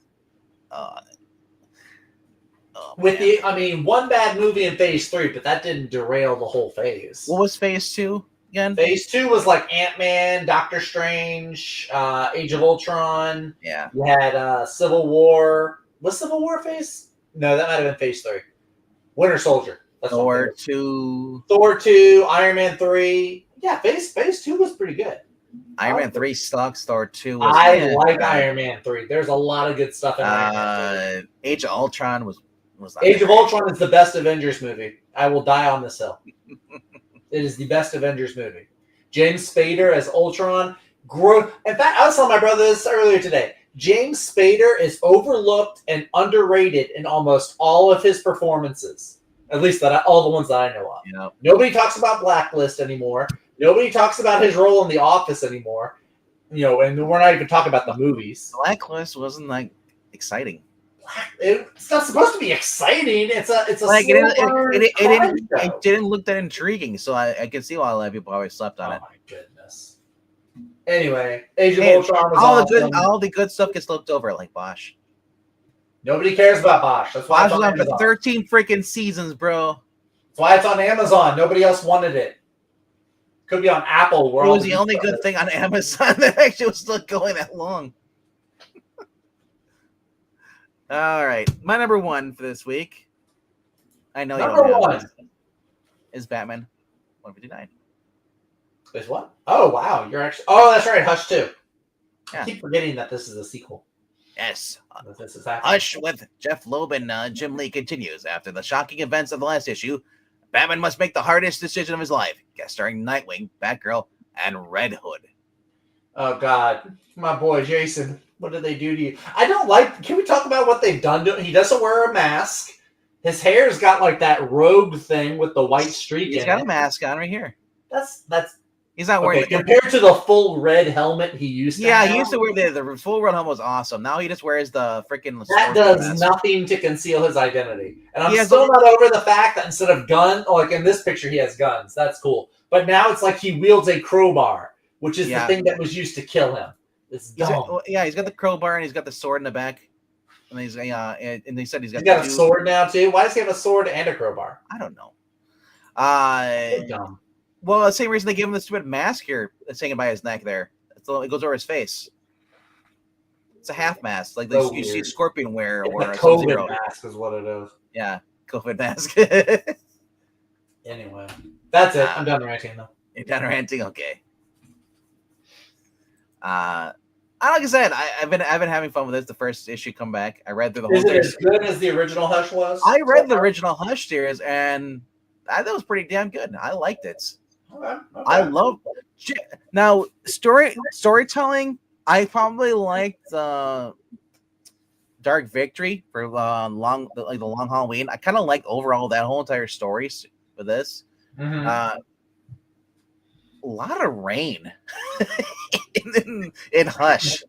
One bad movie in phase 3, but that didn't derail the whole phase. What was phase 2 again? Phase 2 was like Ant-Man, Doctor Strange, Age of Ultron. Yeah. You had Civil War. Was Civil War phase? No, that might have been phase 3. Winter Soldier. Thor 2. Thor 2, Iron Man 3. Yeah, phase 2 was pretty good. Iron Man 3 sucks. Thor 2 was Iron Man 3. There's a lot of good stuff in Iron Man 3. Age of Ultron was Age of Ultron is the best Avengers movie. I will die on this hill. It is the best Avengers movie. James Spader as Ultron. In fact, I was telling my brother this earlier today. James Spader is overlooked and underrated in almost all of his performances. At least all the ones that I know of. Yeah. Nobody talks about Blacklist anymore. Nobody talks about his role in The Office anymore. And we're not even talking about the movies. Blacklist wasn't exciting. It's not supposed to be exciting. It's a it didn't look that intriguing, so I can see why a lot of people always slept on it. Oh my goodness. Anyway, Age of Ultron was awesome. All the good stuff gets looked over, like Bosch. Nobody cares about Bosch. That's why Bosch was on for 13 freaking seasons, bro. That's why it's on Amazon. Nobody else wanted it. Could be on Apple. It was the only good thing on Amazon that actually was still going that long. All right, my number 1 for this week. I know number you don't 1 have it, is Batman 159. Is what? Oh wow, you're actually. Oh, that's right. Hush 2. Yeah. I keep forgetting that this is a sequel. Yes. This is Hush with Jeff Loeb and Jim Lee continues. After the shocking events of the last issue, Batman must make the hardest decision of his life. Guest starring Nightwing, Batgirl, and Red Hood. Oh God, my boy Jason. What did they do to you? I don't like. Can we talk about what they've done to him? He doesn't wear a mask. His hair's got like that rogue thing with the white streak in it. He's got a mask on right here. That's. He's not wearing compared to the full red helmet he used to have. He used to wear the full red helmet was awesome. Now he just wears the freaking that does nothing to conceal his identity. And I'm still not over the fact that instead of gun, like in this picture he has guns. That's cool. But now it's like he wields a crowbar, which is the thing that was used to kill him. It's dumb. He's got the crowbar and he's got the sword in the back. And and they said he's got a sword now too. Why does he have a sword and a crowbar? I don't know. Dumb. Well, the same reason they gave him the stupid mask here that's hanging by his neck there. It goes over his face. It's a half mask, like you see Scorpion wear, or a COVID mask is what it is. Yeah, COVID mask. Anyway, that's it. I'm done ranting though. You're done ranting, okay. Like I said, I've been having fun with this. The first issue come back. I read through the whole. Is it as good as the original Hush was? I read the original Hush series, and that was pretty damn good. I liked it. Okay. I love now storytelling. I probably liked Dark Victory for the long Halloween. I kind of liked overall that whole entire story with this. Mm-hmm. A lot of rain in Hush.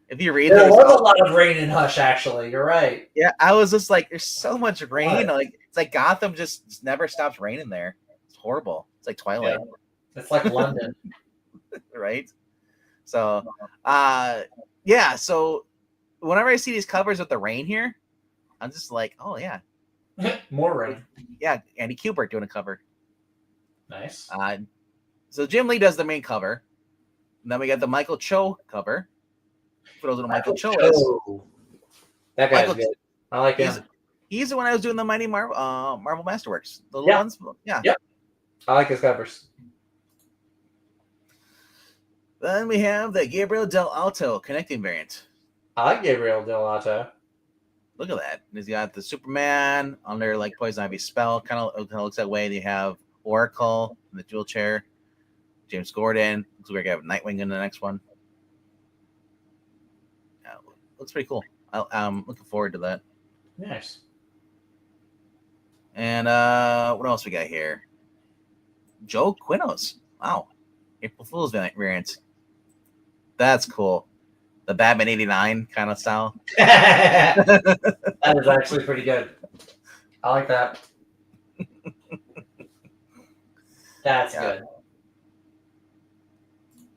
If you read, there was a lot of rain in Hush. Actually, you're right. Yeah, I was just like, there's so much rain. Like it's like Gotham just never stops raining there. It's horrible. It's like Twilight. Yeah. It's like London. Right? So, so whenever I see these covers with the rain here, I'm just like, oh, yeah. More rain. Yeah, Andy Kubert doing a cover. Nice. So Jim Lee does the main cover. And then we got the Michael Cho cover. For those who know Michael Cho is. That guy's good. I like him. He's the one I was doing the Mighty Marvel Masterworks. The little ones. Yeah. Yep. I like his covers. Then we have the Gabriel Del Alto connecting variant. I like Gabriel Del Alto. Look at that. He's got the Superman under like Poison Ivy spell. Kind of looks that way. They have Oracle in the dual chair. James Gordon. Looks like we have Nightwing in the next one. Yeah, looks pretty cool. I'm looking forward to that. Nice. And what else we got here? Joe Quinos. Wow. April Fool's variant. That's cool. The Batman 89 kind of style. That is actually pretty good. I like that. That's good.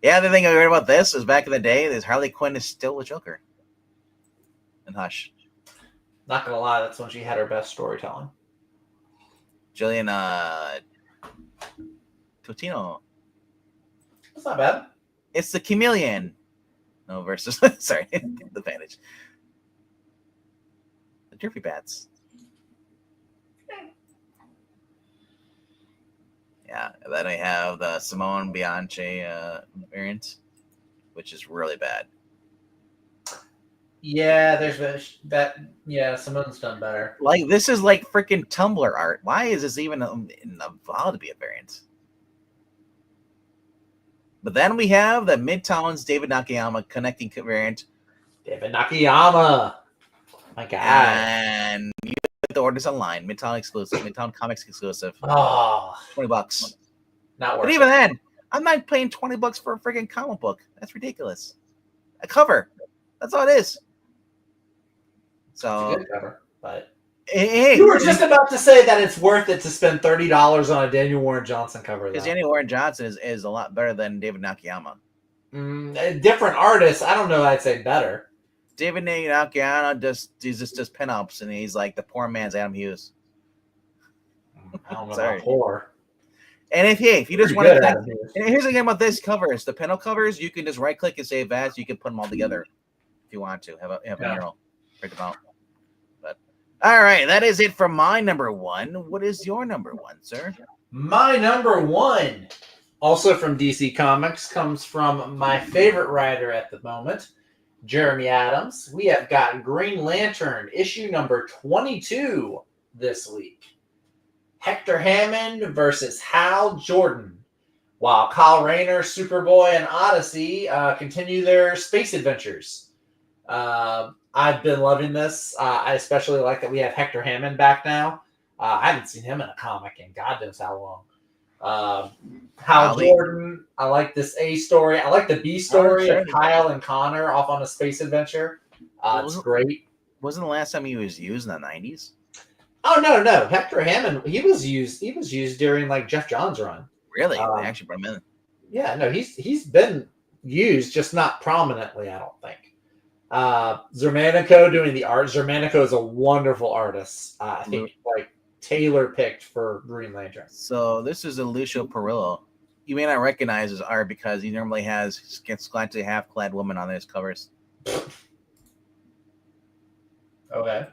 Yeah, the thing I heard about this is back in the day, this Harley Quinn is still a Joker. And Hush. Not gonna lie, that's when she had her best storytelling. Jillian Totino. That's not bad. It's the Chameleon. No, versus sorry, the Vantage. The Jerky Bats. Yeah, and then I have the Simone Bianchi variant, which is really bad. Yeah, there's that. Yeah, Simone's done better. Like, this is like freaking Tumblr art. Why is this even allowed to be a variant? But then we have the Midtown's David Nakayama connecting variant. David Nakayama. My God. And you get the orders online. Midtown exclusive. Midtown Comics exclusive. Oh. $20. Not worth But even then, I'm not paying $20 for a freaking comic book. That's ridiculous. A cover. That's all it is. So, it's a good cover, but hey, you were just about to say that it's worth it to spend $30 on a Daniel Warren Johnson cover. Because Daniel Warren Johnson is a lot better than David Nakayama. Different artists. I don't know. I'd say better. David Nakayama just does pinups, and he's like the poor man's Adam Hughes. I don't know about poor. And if you just want to, here's the thing about this covers, the pinup covers, you can just right click and save as. You can put them all together if you want to have a mural, print them out. But all right, that is it for my number one. What is your number one, sir? My number one, also from DC Comics, comes from my favorite writer at the moment, Jeremy Adams. We have got Green Lantern issue number 22 this week. Hector Hammond versus Hal Jordan, while Kyle Rayner, Superboy, and Odyssey continue their space adventures. I've been loving this. I especially like that we have Hector Hammond back now. I haven't seen him in a comic in God knows how long. Hal Jordan, I like this A story. I like the B story of Kyle and Connor off on a space adventure. It's great. Wasn't the last time he was used in the 90s? Oh no! Hector Hammond, he was used during like Jeff Johns' run. Really? They actually brought him in. Yeah, no, he's been used, just not prominently, I don't think. Zermanico doing the art. Zermanico is a wonderful artist. I think like tailor picked for Green Lantern. So this is a Lucio Perillo. You may not recognize his art because he normally has scantily half-clad women on his covers. Okay.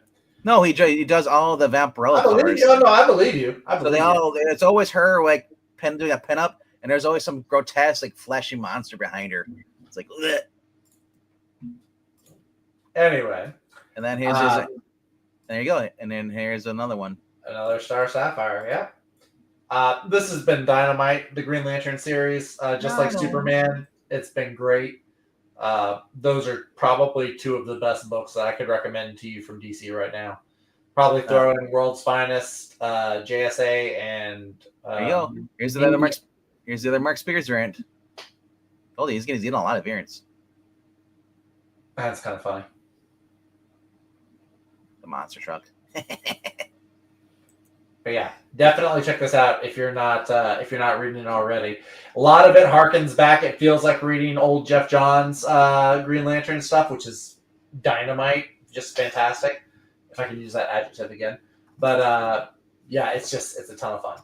No, he does all the Vampirella covers. I believe you. It's always her like doing a pinup, and there's always some grotesque, like flashy monster behind her. It's like, ugh. Anyway, and then here's there you go, and then here's another one, another Star Sapphire. Yeah, this has been dynamite. The Green Lantern series, just like Superman, it's been great. Those are probably two of the best books that I could recommend to you from DC right now. Probably throw in World's Finest, JSA, and there you go. Here's the other Mark. Here's the other Mark Spears variant. Oh, he's getting a lot of variants. That's kind of funny. The monster truck. But yeah, definitely check this out if you're not reading it already. A lot of it harkens back. It feels like reading old Jeff Johns Green Lantern stuff, which is dynamite, just fantastic. If I can use that adjective again, but yeah, it's a ton of fun.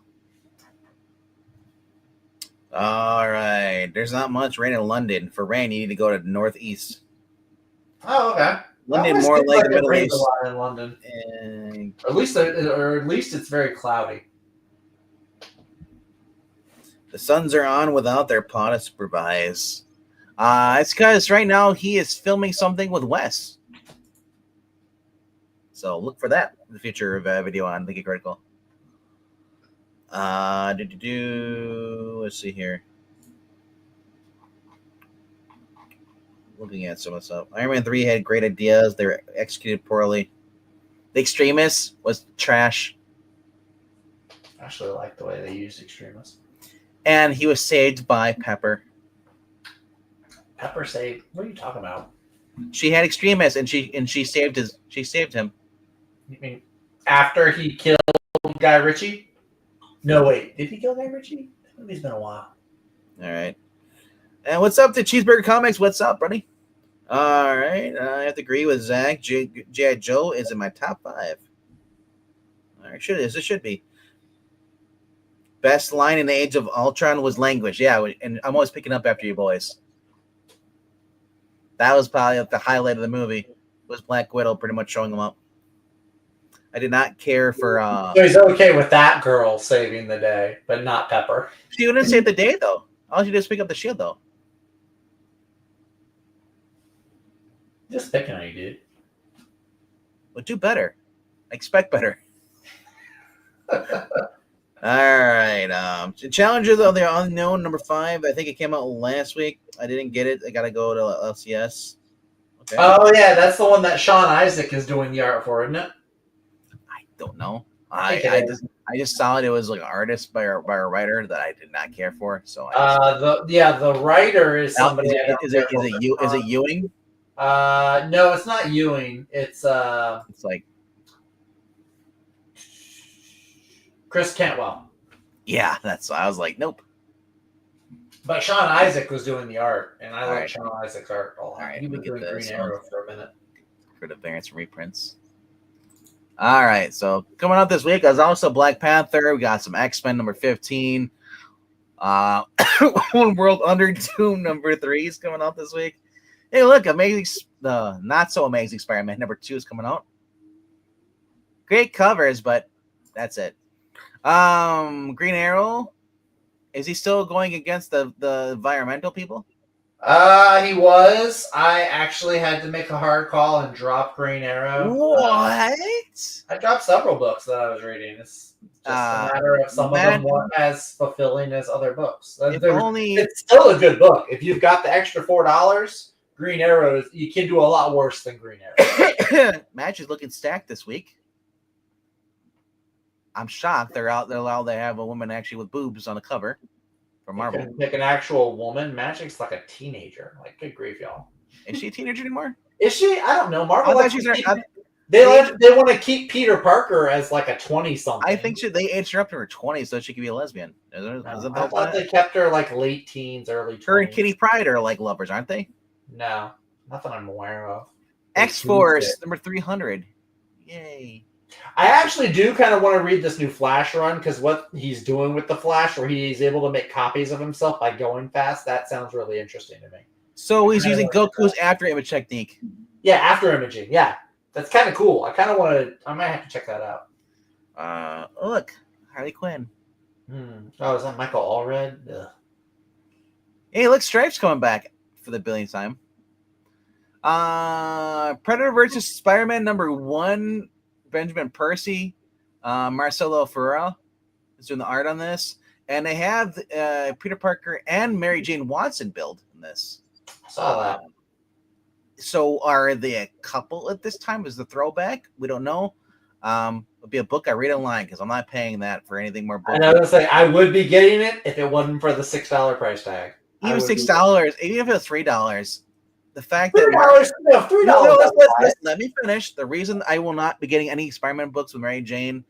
All right. There's not much rain in London. For rain, you need to go to the northeast. Oh, okay. London, more like the Middle East. A lot in London. And at least it's very cloudy. The Suns are on without their pod to supervise. It's because right now he is filming something with Wes. So look for that in the future of a video on Geeky Critical. Let's see here. Looking at some of stuff. Iron Man 3 had great ideas. They were executed poorly. The Extremist was trash. I actually like the way they used Extremist. And he was saved by Pepper. Pepper saved? What are you talking about? She had Extremist, and she saved him. You mean after he killed Guy Ritchie? No, wait. Did he kill Guy Ritchie? It's been a while. All right. And what's up to Cheeseburger Comics? What's up, buddy? All right. I have to agree with Zach. G.I. Joe is in my top 5. All right. It should be. Best line in the Age of Ultron was language. Yeah, and I'm always picking up after you boys. That was probably the highlight of the movie. Was Black Widow pretty much showing him up. I did not care for... So he's okay with that girl saving the day, but not Pepper. She wouldn't save the day, though. All she did is pick up the shield, though. Just picking on you, dude. Well, do better. Expect better. All right. Challenges of the Unknown, number 5. I think it came out last week. I didn't get it. I got to go to LCS. Okay. Oh, yeah. That's the one that Sean Isaac is doing the art for, isn't it? I don't know. I just saw it. It was like an artist by a writer that I did not care for. So the writer is somebody. Is it Ewing? No, it's not Ewing. It's like Chris Cantwell. Yeah, I was like, nope. But Sean Isaac was doing the art, and I like Sean Isaac's art a lot. All right, he was doing Green Arrow for a minute. For the variants and reprints. All right, so coming up this week is also Black Panther. We got some X-Men number 15. One World Under Doom number 3 is coming out this week. Hey, look, not so amazing Spider-Man number 2 is coming out. Great covers, but that's it. Green Arrow, is he still going against the environmental people? He was. I actually had to make a hard call and drop Green Arrow. What? I dropped several books that I was reading. It's just a matter of some of them weren't as fulfilling as other books. It's still a good book. If you've got the extra $4, Green Arrow, you can do a lot worse than Green Arrow. Match is looking stacked this week. I'm shocked they're allowed to have a woman actually with boobs on the cover for Marvel. Pick an actual woman. Magic's like a teenager. Like, good grief, y'all. Is she a teenager anymore? Is she? I don't know. Marvel. They want to keep Peter Parker as like a 20-something. I think they aged her up to her 20s so she could be a lesbian. I thought they kept her like late teens, early 20s. Her and Kitty Pryde are like lovers, aren't they? No, nothing I'm aware of. X-Force number 300. Yay. I actually do kind of want to read this new Flash run because what he's doing with the Flash, where he's able to make copies of himself by going fast, that sounds really interesting to me. So he's using Goku's after image technique. Yeah, after imaging. Yeah, that's kind of cool. I kind of want to. I might have to check that out. Look, Harley Quinn. Oh, is that Michael Allred? Ugh. Hey, look, Stripe's coming back for the billionth time. Predator versus Spider-Man number 1. Benjamin Percy, Marcelo Ferreira is doing the art on this, and they have Peter Parker and Mary Jane Watson build in this. I saw that. So are they a couple at this time? Is the throwback? We don't know. It'll be a book I read online because I'm not paying that for anything more. I was gonna say I would be getting it if it wasn't for the $6 price tag. Even $6, even if it was $3. The fact that $3. Let me finish. The reason I will not be getting any Spider-Man books with Mary Jane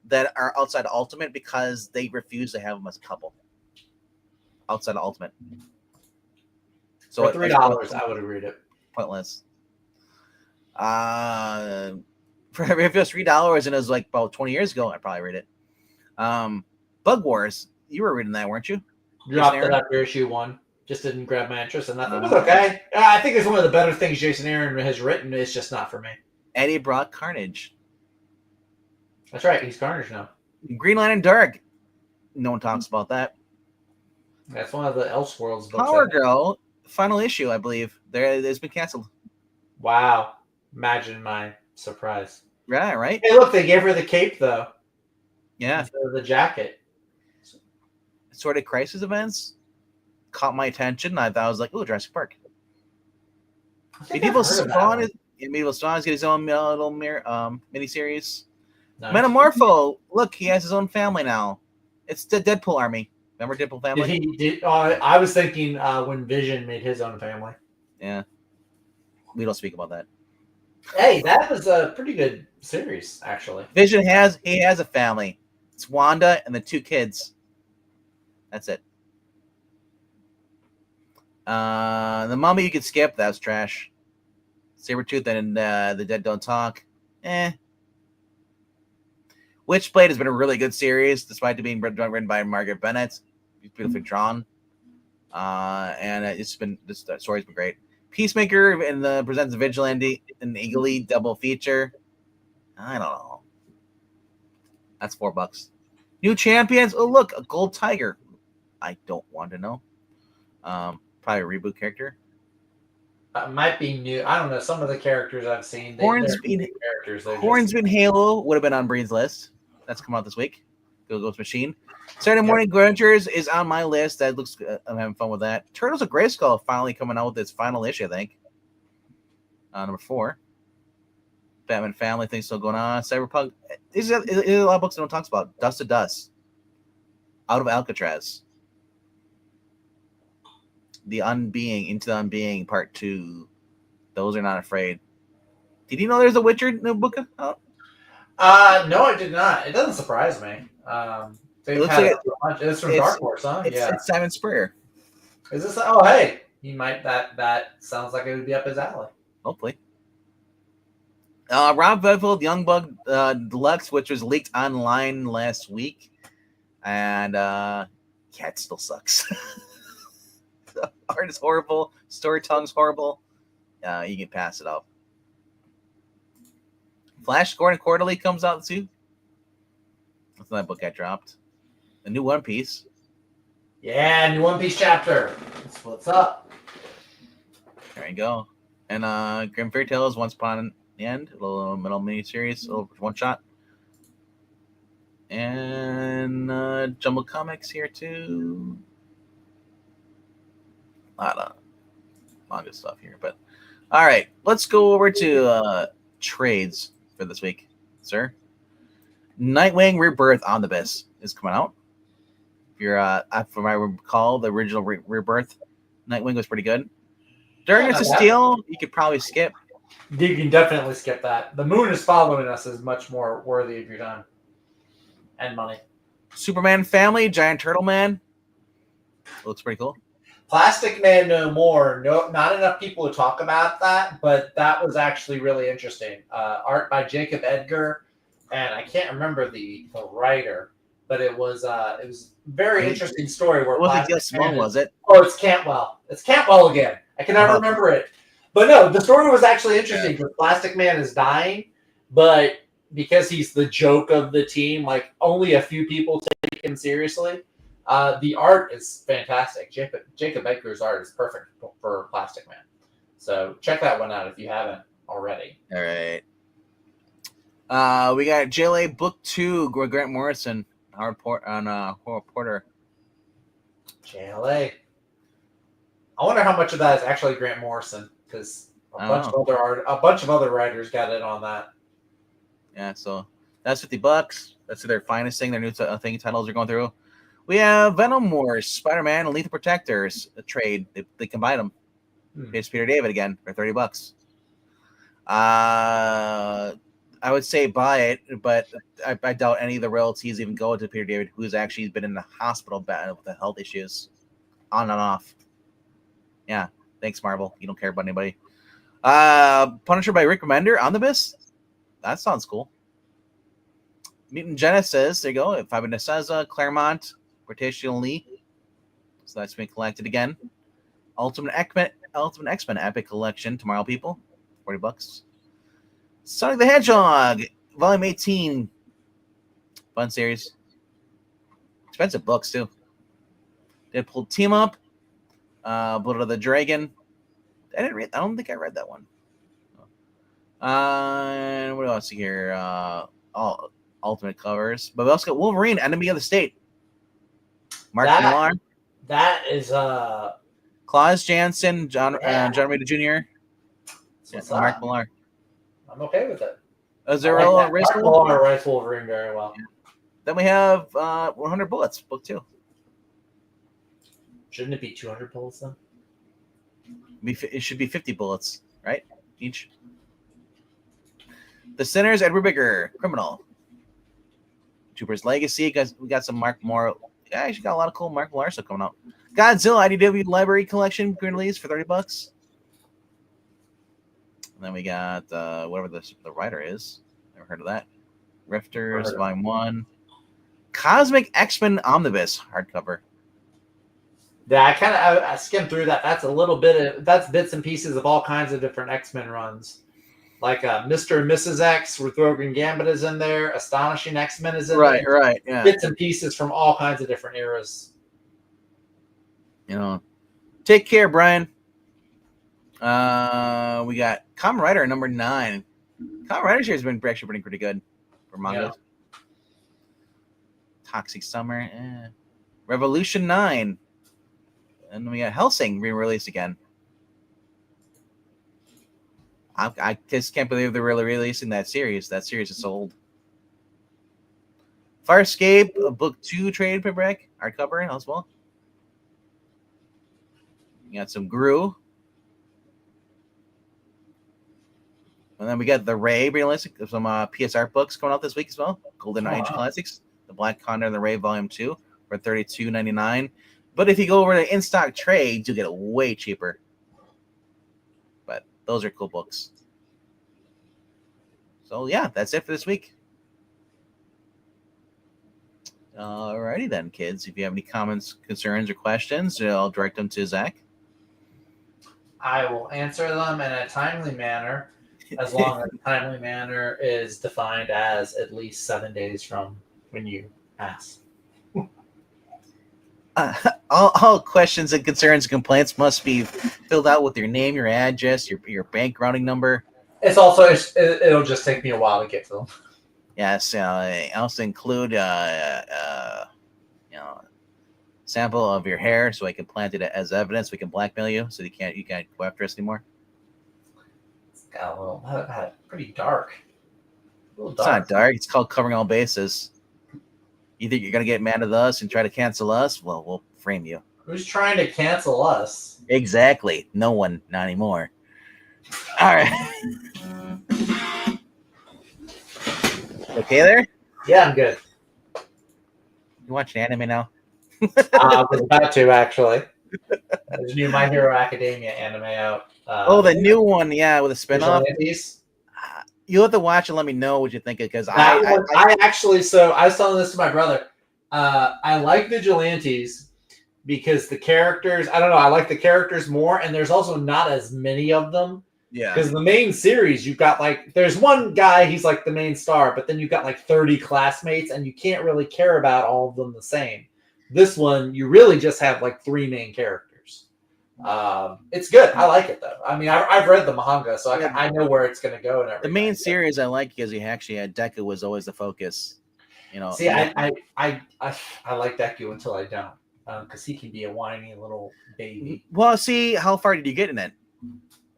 that are outside Ultimate because they refuse to have them as a couple outside of Ultimate. So for $3, I would read it. Pointless. If it was $3 and it was like about 20 years ago, I'd probably read it. Bug Wars, you were reading that, weren't you? Dropped it after issue 1. Just didn't grab my interest, and I thought it was okay. I think it's one of the better things Jason Aaron has written. It's just not for me. Eddie brought Carnage. That's right. He's Carnage now. Green Lantern Dark. No one talks about that. That's one of the Elseworlds books. Power Girl, final issue, I believe. It's been canceled. Wow. Imagine my surprise. Yeah, right? Hey, look, they gave her the cape, though. Yeah. Instead of the jacket. Sort of crisis events caught my attention. I thought I was like, "Oh, Jurassic Park." Medieval Spawn is getting his own little miniseries. Nice. Metamorpho, look, he has his own family now. It's the Deadpool army. Remember Deadpool family? I was thinking when Vision made his own family. Yeah, we don't speak about that. Hey, that was a pretty good series, actually. Vision has a family. It's Wanda and the 2 kids. That's it. The Mummy you could skip. That was trash. Sabretooth and the Dead Don't Talk. Witchblade has been a really good series, despite it being written by Margaret Bennett. It's beautifully drawn. And this story's been great. Peacemaker and presents a Vigilante and Eagle double feature. I don't know. That's $4. New Champions. Oh, look, a Gold Tiger. I don't want to know. Probably a reboot character. Might be new. I don't know. Some of the characters I've seen. Hornsby Halo would have been on Breen's list. That's come out this week. Ghost Machine. Saturday Morning Adventures is on my list. That looks good. I'm having fun with that. Turtles of Grayskull finally coming out with its final issue, I think. Number 4. Batman Family thing still going on. Cyberpunk. There's a lot of books no one talks about. Dust to Dust. Out of Alcatraz. The Unbeing, Into the Unbeing, Part 2. Those Are Not Afraid. Did you know there's a Witcher new book out? No, I did not. It doesn't surprise me. It's from Dark Horse, huh? It's Simon Spurrier. Is this? Oh, hey, he might. That sounds like it would be up his alley. Hopefully. Rob Liefeld, Young Bug Deluxe, which was leaked online last week, and it still sucks. The art is horrible. Storytelling's horrible. You can pass it up. Flash Gordon Quarterly comes out too. That's that book I dropped. A new One Piece. Yeah, new One Piece chapter. That's what's up. There you go. And Grim Fairy Tales, Once Upon the End, a little middle mini series, a little one shot. And Jumbo Comics here too. A lot of manga stuff here, but all right, let's go over to trades for this week, sir. Nightwing Rebirth Omnibus is coming out. If you're from I recall, the original Rebirth Nightwing was pretty good. Darkness of Steel, you could probably skip. You can definitely skip that. The Moon is Following Us is much more worthy of your time and money. Superman Family, Giant Turtle Man. Looks pretty cool. Plastic Man No More. No, not enough people to talk about that, but that was actually really interesting. Art by Jacob Edgar, and I can't remember the writer, but it was a very interesting story. Where it wasn't just small, was it? Oh, it's Cantwell. It's Cantwell again. I cannot remember it. But no, the story was actually interesting because Plastic Man is dying, but because he's the joke of the team, like only a few people take him seriously. The art is fantastic. Jacob Edgar's art is perfect for Plastic Man. So check that one out if you haven't already. All right. We got JLA Book 2, Grant Morrison, Howard Porter. JLA. I wonder how much of that is actually Grant Morrison, because a bunch of other writers got in on that. Yeah, so that's $50. That's their finest thing. Their new titles are going through. We have Venom Wars, Spider-Man, and Lethal Protectors, a trade. They combine them. Here's Peter David again for $30. I would say buy it, but I doubt any of the royalties even go to Peter David, who's actually been in the hospital with the health issues, on and off. Yeah, thanks, Marvel. You don't care about anybody. Punisher by Rick Remender, Omnibus. That sounds cool. Mutant Genesis, there you go. Fabian Nicieza, Claremont, Portation Lee. So that's been collected again. Ultimate X-Men Epic Collection tomorrow, people. $40. Sonic the Hedgehog, Volume 18. Fun series. Expensive books too. Deadpool Team Up. Blood of the Dragon. I don't think I read that one. And what else here? All Ultimate covers. But we also got Wolverine, Enemy of the State. Mark Millar. That is Klaus Janson, John Romita Jr. Mark Millar. I'm okay with it. Azarello Mark Millar writes Wolverine very well. Yeah. Then we have 100 Bullets, book 2. Shouldn't it be 200 bullets then? It should be 50 bullets, right? Each. The Sinners, Edward Bigger, Criminal. Jupiter's Legacy. We got some Mark Millar. Yeah, actually got a lot of cool Mark Millar stuff coming out. Godzilla IDW Library Collection, green release for $30. And then we got whatever the writer is. Never heard of that. Rifters, Volume 1. Cosmic X-Men Omnibus hardcover. Yeah, I skimmed through that. That's bits and pieces of all kinds of different X-Men runs. Like Mr. and Mrs. X, with Rogue and Gambit is in there. Astonishing X-Men is in there. Right, yeah. Bits and pieces from all kinds of different eras. Take care, Brian. We got Kamen Rider number 9. Kamen Rider series has been actually pretty good for manga. Yeah. Toxic Summer. Revolution 9. And we got Hellsing re-released again. I just can't believe they're really releasing that series. That series is so old. Farscape, book 2 trade paperback, hardcover as well. We got some Gru. And then we got the Ray realistic, some PSR books coming out this week as well. Golden Age Classics, the Black Condor and the Ray Volume 2 for $32.99. But if you go over to in-stock trades, you get it way cheaper. But those are cool books. So yeah, that's it for this week. Alrighty then, kids. If you have any comments, concerns, or questions, I'll direct them to Zach. I will answer them in a timely manner, as long as the timely manner is defined as at least 7 days from when you ask. All questions and concerns and complaints must be filled out with your name, your address, your bank routing number. It'll just take me a while to get to them. Yes, I also include sample of your hair so I can plant it as evidence. We can blackmail you so you can't go after us anymore. It's got a little pretty dark. It's not dark. It's called covering all bases. You think you're gonna get mad at us and try to cancel us? Well, we'll frame you. Who's trying to cancel us? Exactly. No one. Not anymore. All right. Okay there? Yeah, I'm good. You watching anime now? I was about to, actually. There's a new My Hero Academia anime out. The new one, yeah, with a spinoff. You'll have to watch and let me know what you think of, because I was telling this to my brother. I like Vigilantes because the characters, I don't know, I like the characters more, and there's also not as many of them. Yeah. Because the main series, you've got there's one guy, he's like the main star, but then you've got 30 classmates, and you can't really care about all of them the same. This one, you really just have 3 main characters. It's good. I like it though. I mean, I've read the manga, so I know where it's going to go and everything. The main series I like because he actually had Deku was always the focus. See, I like Deku until I don't, because he can be a whiny little baby. Well, see, how far did you get in it?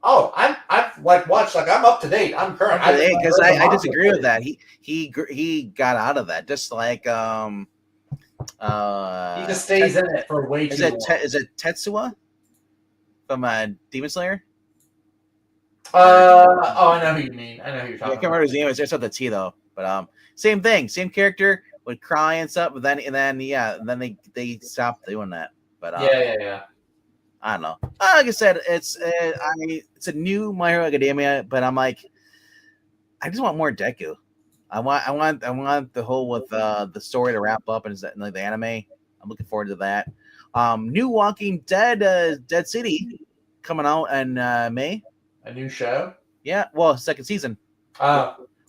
Oh, I've watched, I'm up to date. I'm current. Because I disagree with that. He got out of that, just like he just stays in it for way too long. Is it Tetsuya from Demon Slayer? I know who you mean. I know who you're talking about. I can't remember his name. It's not the T though. But same thing, same character would cry and stuff. But then they stopped doing that. But yeah. I don't know. Like I said, it's a new My Hero Academia, but I'm like, I just want more Deku. I want the whole with the story to wrap up and the anime. I'm looking forward to that. New Walking Dead, Dead City, coming out in May. A new show? Yeah, well, second season.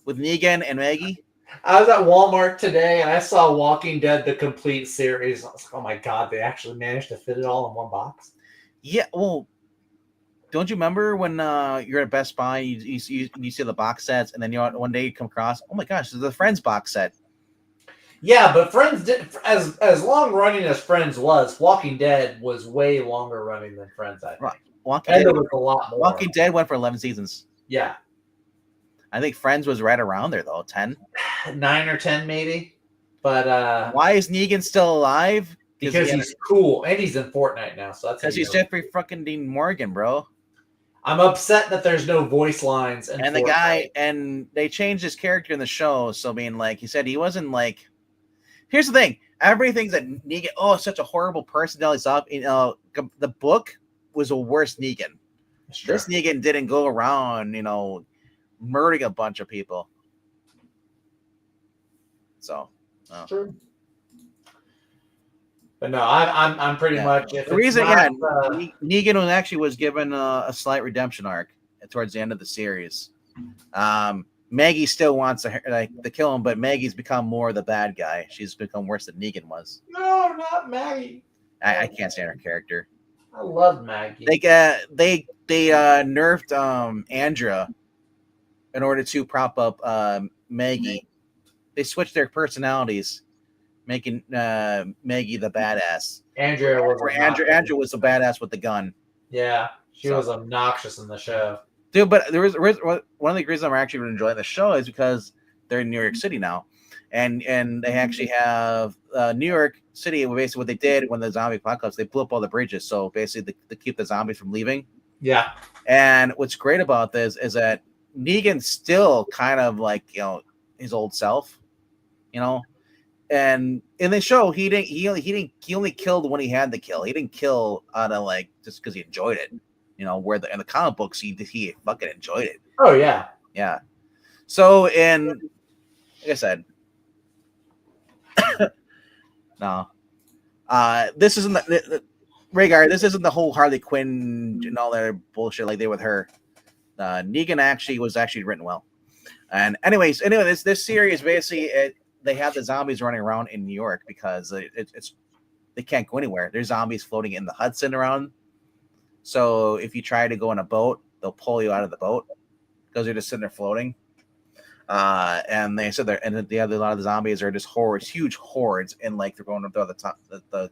With Negan and Maggie. I was at Walmart today and I saw Walking Dead the complete series. I was like, oh my god, they actually managed to fit it all in one box. Yeah, well, don't you remember when you're at Best Buy, you see the box sets, and then one day you come across, oh my gosh, this is the Friends box set. Yeah, but Friends did as long running as Friends was. Walking Dead was way longer running than Friends. I think. Right. Walking Dead was a lot more. Walking Dead went for 11 seasons. Yeah, I think Friends was right around there though, 10, 9 or 10 maybe. But why is Negan still alive? Because he's cool and he's in Fortnite now. So that's because he's Jeffrey fucking Dean Morgan, bro. I'm upset that there's no voice lines. And the guy, and they changed his character in the show. So being like, he said he wasn't like. Here's the thing: everybody thinks that Negan, such a horrible personality stuff. The book was a worse Negan. This Negan didn't go around, murdering a bunch of people. So, true. But no, I'm pretty much. The reason, Negan was given a slight redemption arc towards the end of the series. Maggie still wants to kill him, but Maggie's become more the bad guy. She's become worse than Negan was. No, not Maggie. I can't stand her character. I love Maggie. They nerfed Andrea in order to prop up Maggie. They switched their personalities, making Maggie the badass. Andrea was the badass with the gun. Yeah, she was obnoxious in the show. Dude, but there was one of the reasons I'm actually really enjoying the show is because they're in New York City now, and they actually have New York City. Basically, what they did when the zombie apocalypse, they blew up all the bridges, so basically to keep the zombies from leaving. Yeah. And what's great about this is that Negan's still kind of like his old self, and in the show he only killed when he had to kill. He didn't kill out of just because he enjoyed it. Where in the comic books he fucking enjoyed it. Oh yeah. Yeah. So like I said, no. This isn't Rhaegar, this isn't the whole Harley Quinn and all that bullshit like they did with her. Negan was written well. And anyway, this series basically they have the zombies running around in New York because they can't go anywhere. There's zombies floating in the Hudson around. So if you try to go in a boat, they'll pull you out of the boat because you're just sitting there floating. And they said a lot of the zombies are just huge hordes, and they're going up to the top the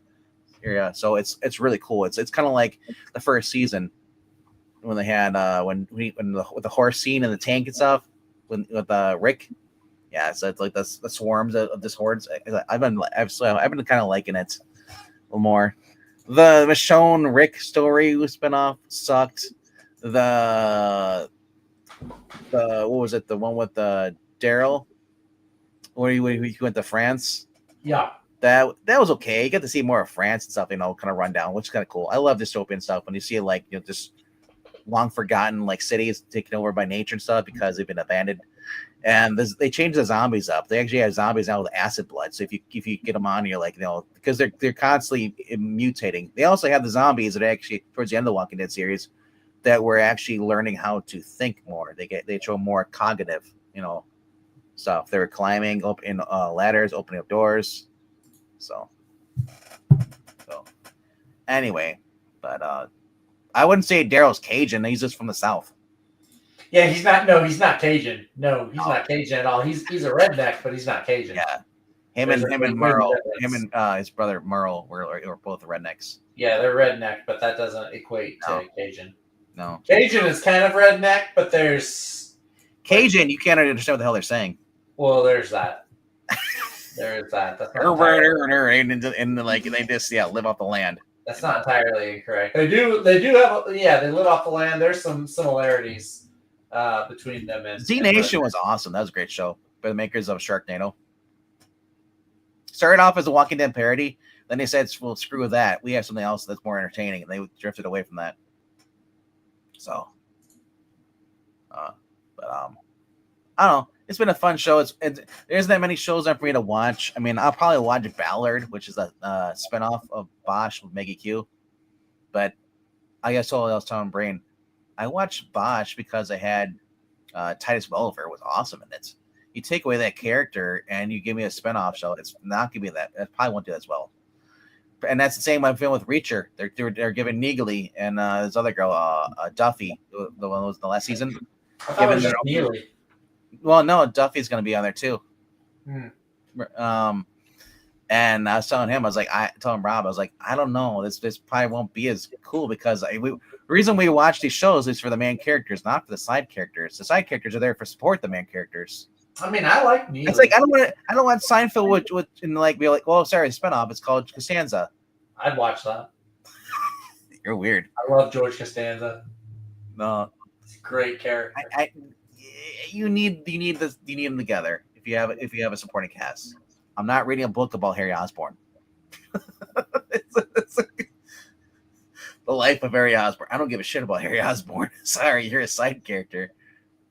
area. So it's really cool. It's kind of like the first season when they had with the horse scene and the tank and stuff with Rick. Yeah, so it's like the swarms of this hordes. I've been kind of liking it a little more. The Michonne Rick story spinoff sucked. The what was it? The one with Daryl, where he went to France. Yeah, that was okay. You get to see more of France and stuff, kind of run down, which is kind of cool. I love dystopian stuff when you see just long forgotten cities taken over by nature and stuff because they've been abandoned. And they changed the zombies up. They actually have zombies now with acid blood. So if you get them on, you're because they're constantly mutating. They also have the zombies that actually towards the end of the Walking Dead series that were actually learning how to think more. They show more cognitive, stuff. They were climbing up in ladders, opening up doors. So anyway, but I wouldn't say Daryl's Cajun. He's just from the South. Yeah, he's not. No, he's not Cajun. No, he's not Cajun at all. He's a redneck, but he's not Cajun. Yeah, him and Merle, his brother Merle were both rednecks. Yeah, they're redneck, but that doesn't equate to Cajun. No, Cajun is kind of redneck, but there's Cajun. You can't understand what the hell they're saying. Well, there's that. There's that. That's not and they just live off the land. That's not entirely incorrect. They do have they live off the land. There's some similarities between them and Z Nation was awesome. That was a great show by the makers of Sharknado. Started off as a Walking Dead parody, then they said, "Well, screw that. We have something else that's more entertaining," and they drifted away from that. So, but I don't know. It's been a fun show. There isn't that many shows for me to watch. I mean, I'll probably watch Ballard, which is a spinoff of Bosch with Maggie Q. But I guess all else telling Brain. I watched Bosch because I had Titus Welliver was awesome in it. You take away that character and you give me a spinoff show, it's not gonna be that. It probably won't do as well. And that's the same I'm feeling with Reacher. They're giving Neely and this other girl, Duffy, the one that was in the last season. I thought it was Neely. Well, no, Duffy's going to be on there too. And I was telling him, telling Rob, I was like, I don't know, this probably won't be as cool because the reason we watch these shows is for the main characters, not for the side characters. The side characters are there for support the main characters. I mean, I like Neely. It's like I don't want Seinfeld would be like, well, sorry, spinoff. It's called Costanza. I'd watch that. You're weird. I love George Costanza. No, it's a great character. You need them together if you have a supporting cast. I'm not reading a book about Harry Osborn. it's like the life of Harry Osborn. I don't give a shit about Harry Osborn. Sorry, you're a side character.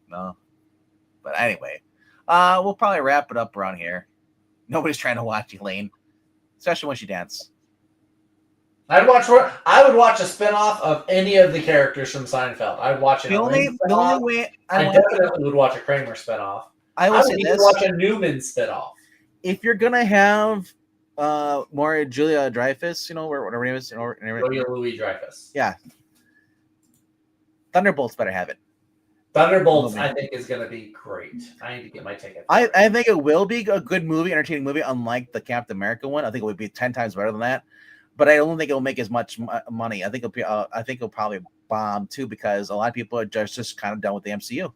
No, but anyway. We'll probably wrap it up around here. Nobody's trying to watch Elaine, especially when she dances. I would watch a spinoff of any of the characters from Seinfeld. I'd watch it. The only way I definitely would watch a Kramer spinoff. I would even watch a Newman spinoff. If you're gonna have more Julia Dreyfus, whatever her name is, Julia Louis Dreyfus. Yeah, Thunderbolts better have it. Thunderbolts, I think, is going to be great. I need to get my ticket. I think it will be a good movie, entertaining movie, unlike the Captain America one. I think it would be 10 times better than that. But I don't think it'll make as much money. I think it'll probably bomb too because a lot of people are just kind of done with the MCU.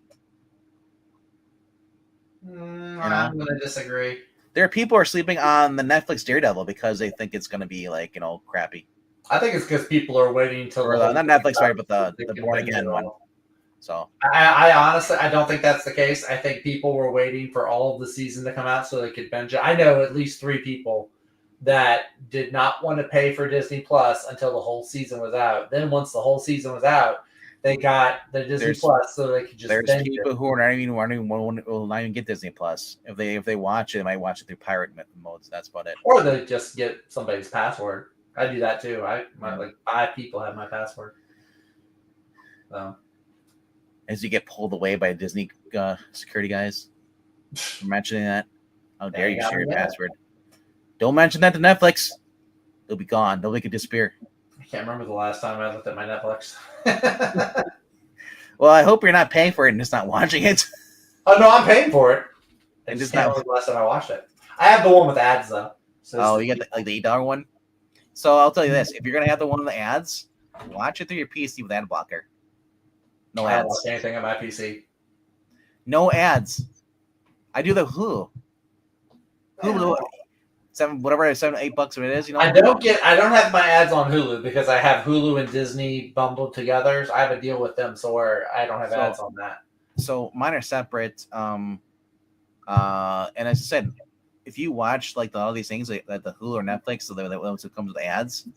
I'm going to disagree. There are people who are sleeping on the Netflix Daredevil because they think it's going to be crappy. I think it's because people are waiting until not Netflix, sorry, but the Born Again one. So I honestly don't think that's the case. I think people were waiting for all of the season to come out so they could binge it. I know at least 3 people that did not want to pay for Disney Plus until the whole season was out. Then once the whole season was out, they got the Disney Plus so they could just binge it. There's people who will not even get Disney Plus. If they watch it, they might watch it through pirate modes. That's about it. Or they just get somebody's password. I do that too. Like 5 people have my password. So. As you get pulled away by Disney security guys for mentioning that. How dare you share your password? Don't mention that to Netflix. They'll be gone. Nobody could disappear. I can't remember the last time I looked at my Netflix. Well, I hope you're not paying for it and just not watching it. Oh, no, I'm paying for it. I and just can't remember the last time I watched it. I have the one with ads, though. So you got the $8 one? So I'll tell you this. If you're going to have the one with the ads, watch it through your PC with ad blocker. No ads. I don't watch anything on my PC. No ads. I do the Hulu. Hulu, $7-8 it is. I don't have my ads on Hulu because I have Hulu and Disney bundled together. So I have a deal with them, so where I don't have ads on that. So mine are separate. And as I said, if you watch all these things like the Hulu or Netflix, so that once it comes with ads,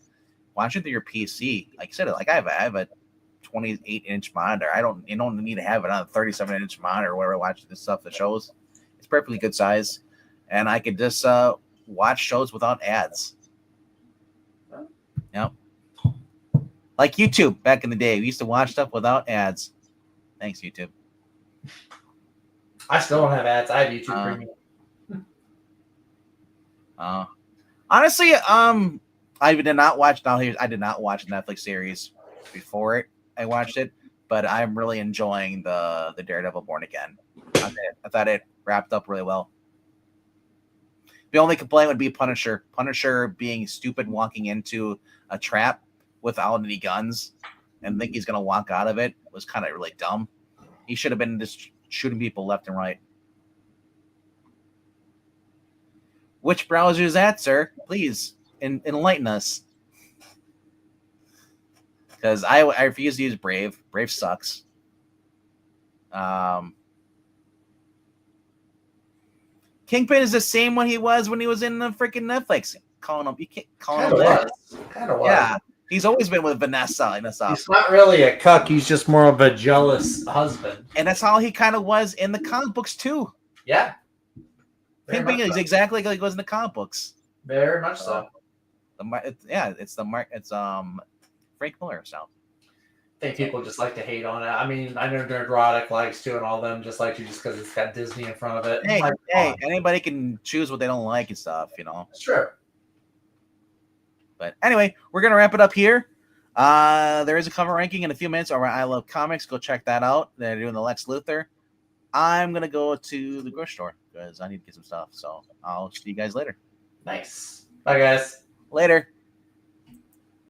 watch it through your PC. Like I said, I have a 28-inch monitor. You don't need to have it on a 37-inch monitor or whatever. Watch this stuff, the shows. It's perfectly good size, and I could just watch shows without ads. Yep. Like YouTube back in the day, we used to watch stuff without ads. Thanks, YouTube. I still don't have ads. I have YouTube Premium. Honestly, I did not watch a Netflix series before I watched it, but I'm really enjoying the Daredevil Born Again. I thought it wrapped up really well. The only complaint would be Punisher. Punisher being stupid, walking into a trap without any guns and think he's going to walk out of it was kind of really dumb. He should have been just shooting people left and right. Which browser is that, sir? Please enlighten us. Because I refuse to use Brave. Brave sucks. Kingpin is the same one he was when he was in the freaking Netflix. You can't call him that. Kind of was. Yeah. He's always been with Vanessa in the South. He's not really a cuck. He's just more of a jealous husband. And that's how he kind of was in the comic books, too. Yeah. Pimping is exactly like it was in the comic books. Very much so. It's Frank Miller style. I think people just like to hate on it. I mean, I know Nerdrotic likes to, and all them just like to just because it's got Disney in front of it. Hey, anybody can choose what they don't like and stuff, you know. It's true. But anyway, we're gonna wrap it up here. There is a cover ranking in a few minutes over at I Love Comics. Go check that out. They're doing the Lex Luthor. I'm gonna go to the grocery store because I need to get some stuff. So I'll see you guys later. Nice. Bye, guys. Later.